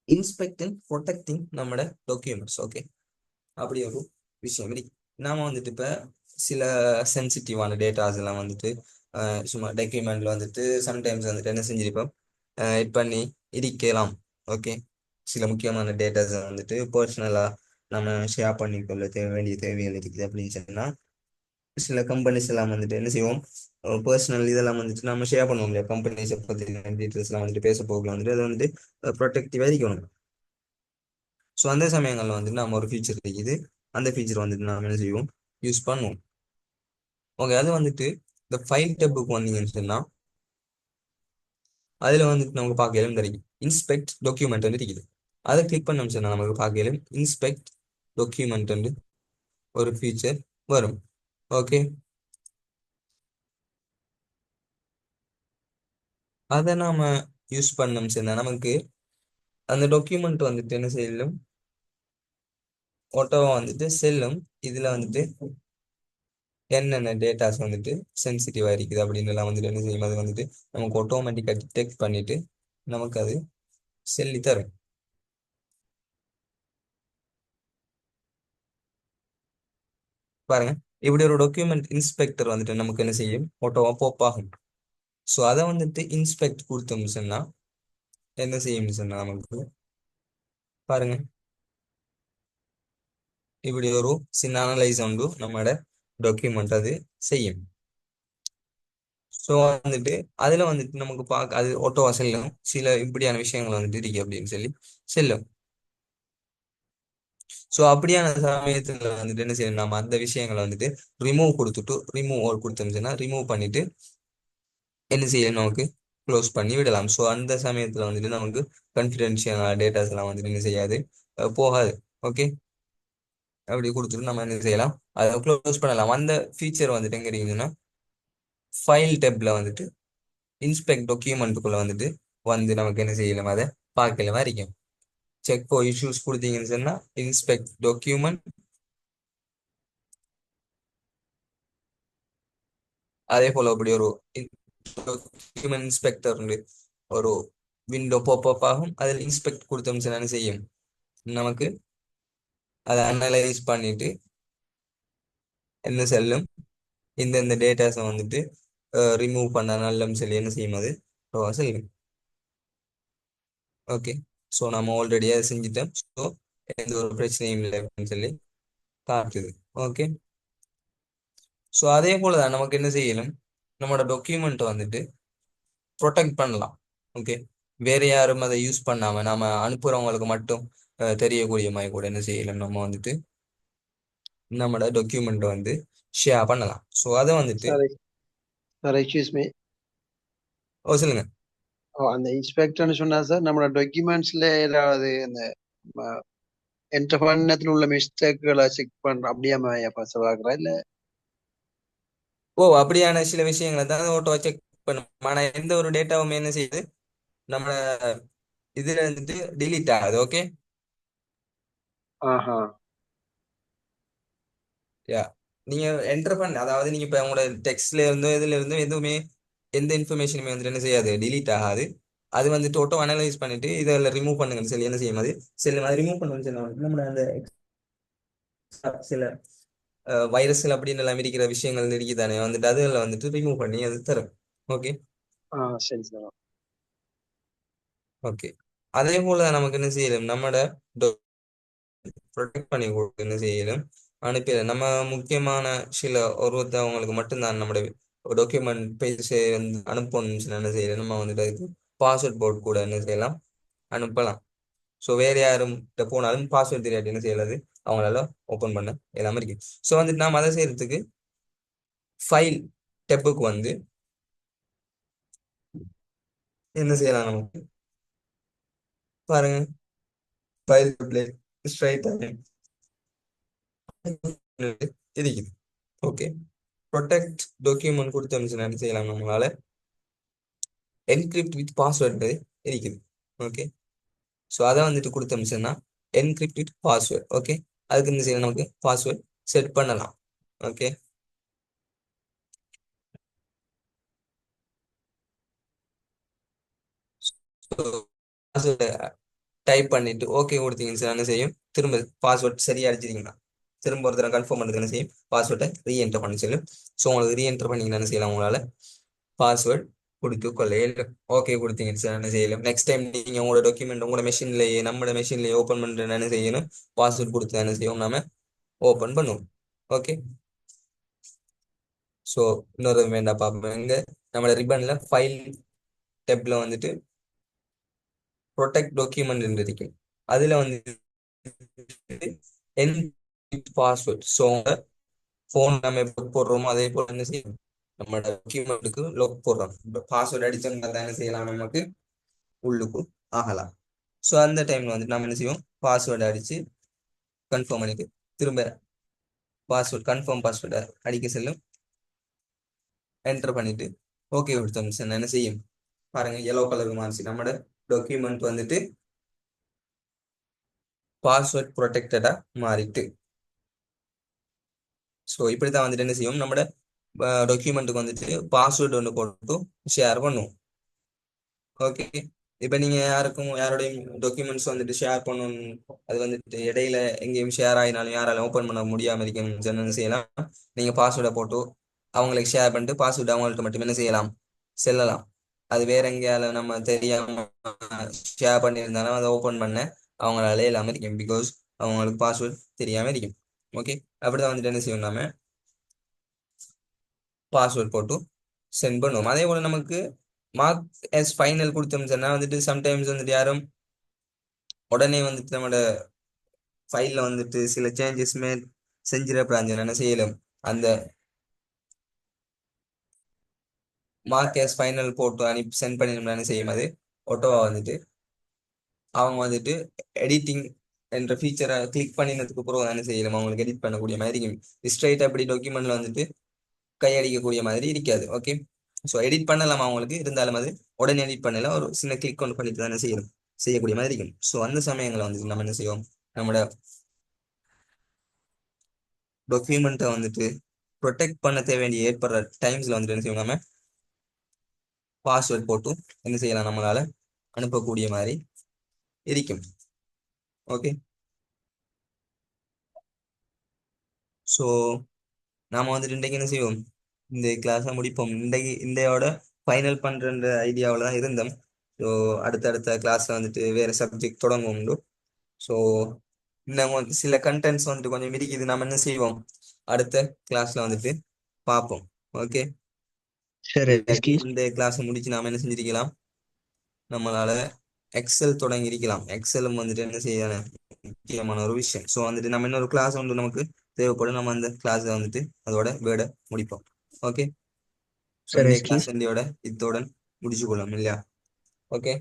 inspecting protecting நம்மளோட டாக்குமெண்ட்ஸ். ஓகே, அப்படி ஒரு விஷயம் இருக்கு. நாம வந்துட்டு இப்போ சில சென்சிட்டிவான டேட்டாஸ் எல்லாம் வந்துட்டு சும்மா டாக்குமெண்ட்ல வந்துட்டு சம்டைம்ஸ் வந்துட்டு என்ன செஞ்சிருப்போம், இது பண்ணி இருக்கலாம். ஓகே, சில முக்கியமான டேட்டாஸ் வந்துட்டு பர்சனலா நம்ம ஷேர் பண்ணிக்கொள்ள வேண்டிய தேவைகள் இருக்குது அப்படின்னு சொன்னா சில கம்பெனிஸ் எல்லாம் வந்துட்டு என்ன செய்வோம், பர்சனல் இதெல்லாம் வந்துட்டு நம்ம ஷேர் பண்ணுவோம் இல்லையா, கம்பெனிஸை பற்றி டீட்டெயில்ஸ் எல்லாம் வந்துட்டு பேச போகலாம் வந்துட்டு அதை வந்துட்டு ப்ரொடெக்டிவாக இருக்கணும். ஸோ அந்த சமயங்களில் வந்துட்டு நம்ம ஒரு ஃபீச்சர் இருக்குது, அந்த ஃபீச்சர் வந்துட்டு நம்ம என்ன செய்வோம், யூஸ் பண்ணுவோம். ஓகே, அது வந்துட்டு இந்த ஃபைல் டேப்புக்கு வந்தீங்கன்னு சொன்னால் அதில் வந்துட்டு நமக்கு பார்க்கலும் தெரியும் இன்ஸ்பெக்ட் டாக்குமெண்ட் வந்து இருக்குது. அதை கிளிக் பண்ணோம்னு சொன்னால் நமக்கு பார்க்கலும் இன்ஸ்பெக்ட் டாக்குமெண்ட் வந்து ஒரு ஃபீச்சர் வரும். ஓகே, அதை நாம யூஸ் பண்ணோம்னு சொன்னால் நமக்கு அந்த டாக்குமெண்ட் வந்துட்டு என்ன செய்யலும், ஓட்டோவா வந்துட்டு செல்லும். இதில் வந்துட்டு என்னென்ன டேட்டாஸ் வந்துட்டு சென்சிட்டிவாக இருக்குது அப்படின்னு எல்லாம் வந்துட்டு என்ன செய்யும், அது வந்துட்டு நமக்கு ஆட்டோமேட்டிக்காக டிடெக்ட் பண்ணிட்டு நமக்கு அது சொல்லி தரும். பாருங்க, இப்படி ஒரு டாக்குமெண்ட் இன்ஸ்பெக்டர் வந்துட்டு நமக்கு என்ன செய்யும், ஓட்டோவா போப் ஆகும். ஸோ அதை வந்துட்டு இன்ஸ்பெக்ட் கொடுத்தோம்னு சொன்னா என்ன செய்யும்னு சொன்னா நமக்கு பாருங்க, இப்படி ஒரு சின்ன அனலைஸ் உண்டு நம்மளோட டாக்குமெண்ட் அது செய்யும். ஸோ வந்துட்டு அதுல வந்துட்டு நமக்கு பார்க்க அது ஓட்டோவா செல்லும், சில இப்படியான விஷயங்கள் வந்துட்டு இருக்கு அப்படின்னு சொல்லி செல்லும். ஸோ அப்படியான சமயத்துல வந்துட்டு என்ன செய்யணும், நம்ம அந்த விஷயங்களை வந்துட்டு ரிமூவ் கொடுத்துட்டு ரிமூவ் ஆல் கொடுத்தோம்னா ரிமூவ் பண்ணிட்டு என்ன செய்யணும், நமக்கு க்ளோஸ் பண்ணி விடலாம். ஸோ அந்த சமயத்துல வந்துட்டு நமக்கு கான்ஃபிடென்ஷியல் டேட்டாஸ் எல்லாம் வந்துட்டு என்ன செய்யாது, போகாது. ஓகே, அப்படி கொடுத்துட்டு நம்ம என்ன செய்யலாம், அதை க்ளோஸ் பண்ணலாம். அந்த ஃபீச்சர் வந்துட்டு எங்க இருக்குதுன்னா ஃபைல் டேப்ல வந்துட்டு இன்ஸ்பெக்ட் டாக்குமெண்ட்டுக்குள்ள வந்துட்டு வந்து நமக்கு என்ன செய்யலாம், அதை பார்க்கலமா இருக்கும். செக் ஃபார் இஷ்யூஸ் கொடுத்தீங்கன்னு சொன்னா இன்ஸ்பெக்ட் டாக்குமெண்ட், அதே போல அப்படி ஒரு டாக்குமெண்ட் இன்ஸ்பெக்டர் ஒரு விண்டோ பாப் ஆகும். அதில் இன்ஸ்பெக்ட் கொடுத்தோம்னு சொன்னா என்ன செய்யும், நமக்கு அதை அனலைஸ் பண்ணிட்டு என்ன செல்லும், இந்த டேட்டாஸை வந்துட்டு ரிமூவ் பண்ண நல்லம் சொல்லி என்ன செய்யும், அது செய்யும். ஓகே, ஸோ நம்ம ஆல்ரெடி அதை செஞ்சுட்டோம். ஸோ எந்த ஒரு பிரச்சனையும் இல்லை அப்படின்னு சொல்லி காட்டுது. ஓகே, ஸோ அதே போல தான் நமக்கு என்ன செய்யணும், நம்மளோட டாக்குமெண்ட் வந்துட்டு ப்ரொடெக்ட் பண்ணலாம். ஓகே, வேற யாரும் அதை யூஸ் பண்ணாம நாம அனுப்புறவங்களுக்கு மட்டும் தெரியக்கூடிய மாதிரி கூட என்ன செய்யலாம், நம்ம வந்துட்டு நம்மளோட டாக்குமெண்ட் வந்து ஷேர் பண்ணலாம். ஸோ அதை வந்துட்டு சார் சார் எக்ஸ்கியூஸ் மீ. சொல்லுங்க. அந்த இன்ஸ்பெக்டர்னு சொன்னா சார் நம்மளோட டாக்குமெண்ட்ஸ்ல ஏதாவது அந்த என்டர் பண்ணத்துல உள்ள மிஸ்டேக்குகளை செக் பண்ற அப்படியே பார்க்குறா இல்ல? அப்படியான சில விஷயங்களை தான் ஓட்டோ செக் பண்ணும். ஆனா எந்த ஒரு டேட்டாவும் என்ன செய்யுது, நம்ம இதுல வந்துட்டு டிலீட் ஆகுது. ஓகே, ஆஹா, யா, நீங்க என்டர் பண்ண, அதாவது நீங்க இப்ப உங்களோட டெக்ஸ்ட்ல இருந்தோ இதுல இருந்தோ எதுவுமே எந்த இன்ஃபர்மேஷனுமே வந்துட்டு என்ன செய்யாது, டிலீட் ஆகாது. அது வந்துட்டு ஆட்டோ அனலைஸ் பண்ணிட்டு இதில் ரிமூவ் பண்ணுங்கன்னு சொல்லி என்ன செய்யும், அது சில மாதிரி ரிமூவ் பண்ணுன்னு சொன்னா நம்ம அந்த சில வைரஸ்கள் அப்படின்னு எல்லாம் இருக்கிற விஷயங்கள் இருக்குதானே வந்துட்டு அதில் வந்துட்டு ரிமூவ் பண்ணி அது தரும். ஓகே, சரி சார். ஓகே, அதே போல நமக்கு என்ன செய்யலும், நம்மளோட ப்ரொடெக்ட் பண்ணி கொடுத்து என்ன செய்யலும் அனுப்பிட நம்ம முக்கியமான சில ஒருத்தவங்களுக்கு மட்டும்தான் நம்மளோட டாக்குமெண்ட் பேஜ் அனுப்பணும்னு சொல்லி என்ன செய்யலாம், நம்ம வந்துட்டு அதுக்கு பாஸ்வேர்ட் போர்டு கூட என்ன செய்யலாம், அனுப்பலாம். ஸோ வேற யாரும் போனாலும் பாஸ்வேர்ட் தெரியாது என்ன செய்யலாது, அவங்களால ஓப்பன் பண்ண எல்லாமே இருக்கு. ஸோ வந்துட்டு நாம் அதை செய்யறதுக்கு ஃபைல் டெப்புக்கு வந்து என்ன செய்யலாம், நமக்கு பாருங்க ஃபைல் டெப்ல ஸ்ட்ரைட்டாக இருக்குது. ஓகே, ப்ரொடெக்ட் டாக்குமெண்ட் கொடுத்து என்ன செய்யலாம், நம்மளால என்கிரிப்ட் வித் பாஸ்வேர்டு இருக்குது. ஓகே, ஸோ அதை வந்துட்டு கொடுத்தோம்னா என்கிரிப்ட் வித் பாஸ்வேர்ட். ஓகே, அதுக்கு என்ன செய்யலாம், நமக்கு பாஸ்வேர்ட் செட் பண்ணலாம். ஓகே, டைப் பண்ணிட்டு ஓகே கொடுத்தீங்கன்னு சொன்னா என்ன செய்யும், திரும்ப பாஸ்வேர்ட் சரியா அடிச்சிருக்கீங்கன்னா திரும்ப ஒரு தடவை கன்ஃபார்ம் பண்ணுறது என்ன செய்யும், பாஸ்வேர்டை ரீஎன்டர் பண்ணி சொல்லும். ஸோ உங்களுக்கு ரீஎன்டர் பண்ணீங்கன்னா என்ன செய்யலாம், உங்களால பாஸ்வேர்ட் கொடுத்து கொள்ள ஓகே கொடுத்தீங்கன்னு சொன்னா என்ன செய்யலாம், நெக்ஸ்ட் டைம் நீங்க உங்களோட டாக்குமெண்ட் உங்களோட மெஷின்லயே நம்மளோட மெஷின்லயே ஓப்பன் பண்ணுறது என்ன செய்யணும், பாஸ்வேர்ட் கொடுத்து என்ன செய்யும், நாம ஓப்பன் பண்ணுவோம். ஓகே, ஸோ இன்னொரு வேண்டாம் பார்ப்போம். இங்க நம்மளோட ரிப்பன்ல ஃபைல் டெப்ல வந்துட்டு ப்ரொடெக்ட் டாக்குமெண்ட் இருக்கு. அதுல வந்து பாஸ்வேர்ட். ஸோ ஃபோன் நம்ம எப்படி போடுறோமோ அதே போல என்ன செய்யும், நம்ம டாக்குமெண்ட்டுக்கு லொக் போடுறோம். பாஸ்வேர்ட் அடிச்சோம்னா தான் என்ன செய்யலாம், நமக்கு உள்ளுக்கு ஆகலாம். ஸோ அந்த டைம்ல வந்து நம்ம என்ன செய்வோம், பாஸ்வேர்டு அடிச்சு கன்ஃபார்ம் பண்ணிட்டு திரும்ப பாஸ்வேர்ட் கன்ஃபார்ம் பாஸ்வேர்டை அடிக்க செல்லும், என்டர் பண்ணிட்டு ஓகே கொடுத்தோம். என்ன செய்யும் பாருங்க, yellow கலர் மாறிச்சு. நம்மளோட டாக்குமெண்ட் வந்துட்டு பாஸ்வேர்ட் ப்ரொடெக்டடா மாறிட்டு. ஸோ இப்படி தான் வந்துட்டு என்ன செய்யும், நம்மளோட டாக்குமெண்ட்டுக்கு வந்துட்டு பாஸ்வேர்டு ஒன்று போட்டு ஷேர் பண்ணுவோம். ஓகே. இப்போ நீங்க யாரோடைய டாக்குமெண்ட்ஸ் வந்துட்டு ஷேர் பண்ணணும், அது வந்துட்டு இடையில எங்கேயும் ஷேர் ஆகினாலும் யாராலும் ஓப்பன் பண்ண முடியாம இருக்கணும், என்ன செய்யலாம், நீங்க பாஸ்வேர்டை போட்டு அவங்களுக்கு ஷேர் பண்ணிட்டு பாஸ்வேர்டு அவங்கள்ட்ட மட்டும் என்ன செய்யலாம், செல்லலாம். அது வேற எங்கேயால நம்ம தெரியாம ஷேர் பண்ணியிருந்தாலும் அதை ஓப்பன் பண்ண அவங்களால இல்லாம இருக்கும், பிகாஸ் அவங்களுக்கு பாஸ்வேர்ட் தெரியாம இருக்கும். ஓகே. அப்படிதான் வந்துட்டு என்ன செய்வோம், நாம பாஸ்வேர்ட் போட்டு சென்ட் பண்ணுவோம். அதே போல நமக்கு மார்க் எஸ் ஃபைனல் கொடுத்தோம்னு சொன்னா வந்துட்டு சம்டைம்ஸ் வந்துட்டு யாரும் உடனே வந்துட்டு நம்மளோட ஃபைல்ல வந்துட்டு சில சேஞ்சஸ் செஞ்சிடப்படாது, என்ன செய்யலாம், அந்த மார்க் எஸ் ஃபைனல் போட்டு அனுப்பி சென்ட் பண்ணிடணும்னா என்ன செய்யும், அது ஆட்டோவா வந்துட்டு அவங்க வந்துட்டு எடிட்டிங் என்ற ஃபீச்சரை கிளிக் பண்ணினதுக்கு அப்புறம் என்ன செய்யலாம், அவங்களுக்கு எடிட் பண்ணக்கூடிய மாதிரி இருக்கும். ஸ்ட்ரைட் அப்படி டாக்குமெண்ட்ல வந்துட்டு கையடிக்கக்கூடிய மாதிரி இருக்காது. ஓகே. ஸோ எடிட் பண்ணலாம் அவங்களுக்கு, இருந்தாலும் அது உடனே எடிட் பண்ணல, ஒரு சின்ன கிளிக் ஒன்று பண்ணிட்டு தானே செய்யணும், செய்யக்கூடிய மாதிரி இருக்கும். ஸோ அந்த சமயங்களை வந்து நம்ம என்ன செய்வோம், நம்மளோட டாக்குமெண்ட்டை வந்துட்டு ப்ரொடெக்ட் பண்ண தேவைய ஏற்படுற டைம்ஸ்ல வந்துட்டு என்ன செய்வோம், நம்ம பாஸ்வேர்ட் போட்டு என்ன செய்யலாம், நம்மளால அனுப்பக்கூடிய மாதிரி இருக்கும். ஓகே. ஸோ நாம வந்துட்டு இன்றைக்கு என்ன செய்வோம், இந்த கிளாஸை முடிப்போம். இன்றைக்கு இந்தையோட ஃபைனல் பண்ற ஐடியாவில் தான் இருந்தோம். ஸோ அடுத்தடுத்த கிளாஸ்ல வந்துட்டு வேற சப்ஜெக்ட் தொடங்கும் உண்டு. ஸோ இன்னும் சில கண்டென்ட்ஸ் வந்துட்டு கொஞ்சம் இருக்குது, நம்ம என்ன செய்வோம், அடுத்த கிளாஸ்ல வந்துட்டு பார்ப்போம். ஓகே. சரி இல்லாட்டி எஸ்கி. இந்த கிளாஸை முடிச்சு நாம என்ன செஞ்சிருக்கலாம், நம்மளால எக்ஸல் தொடங்கி இருக்கலாம். எக்ஸலும் வந்துட்டு என்ன செய்யணும், முக்கியமான ஒரு விஷயம். ஸோ வந்துட்டு நம்ம இன்னொரு கிளாஸ் வந்து நமக்கு தேவைப்படும், நம்ம அந்த கிளாஸ்ல வந்துட்டு அதோட வேர்டை முடிப்போம். ஓகே. ஸோ சரி இந்த எஸ்கி. கிளாஸ் இத்தோட முடிச்சு கொள்ளலாம் இல்லையா? ஓகே.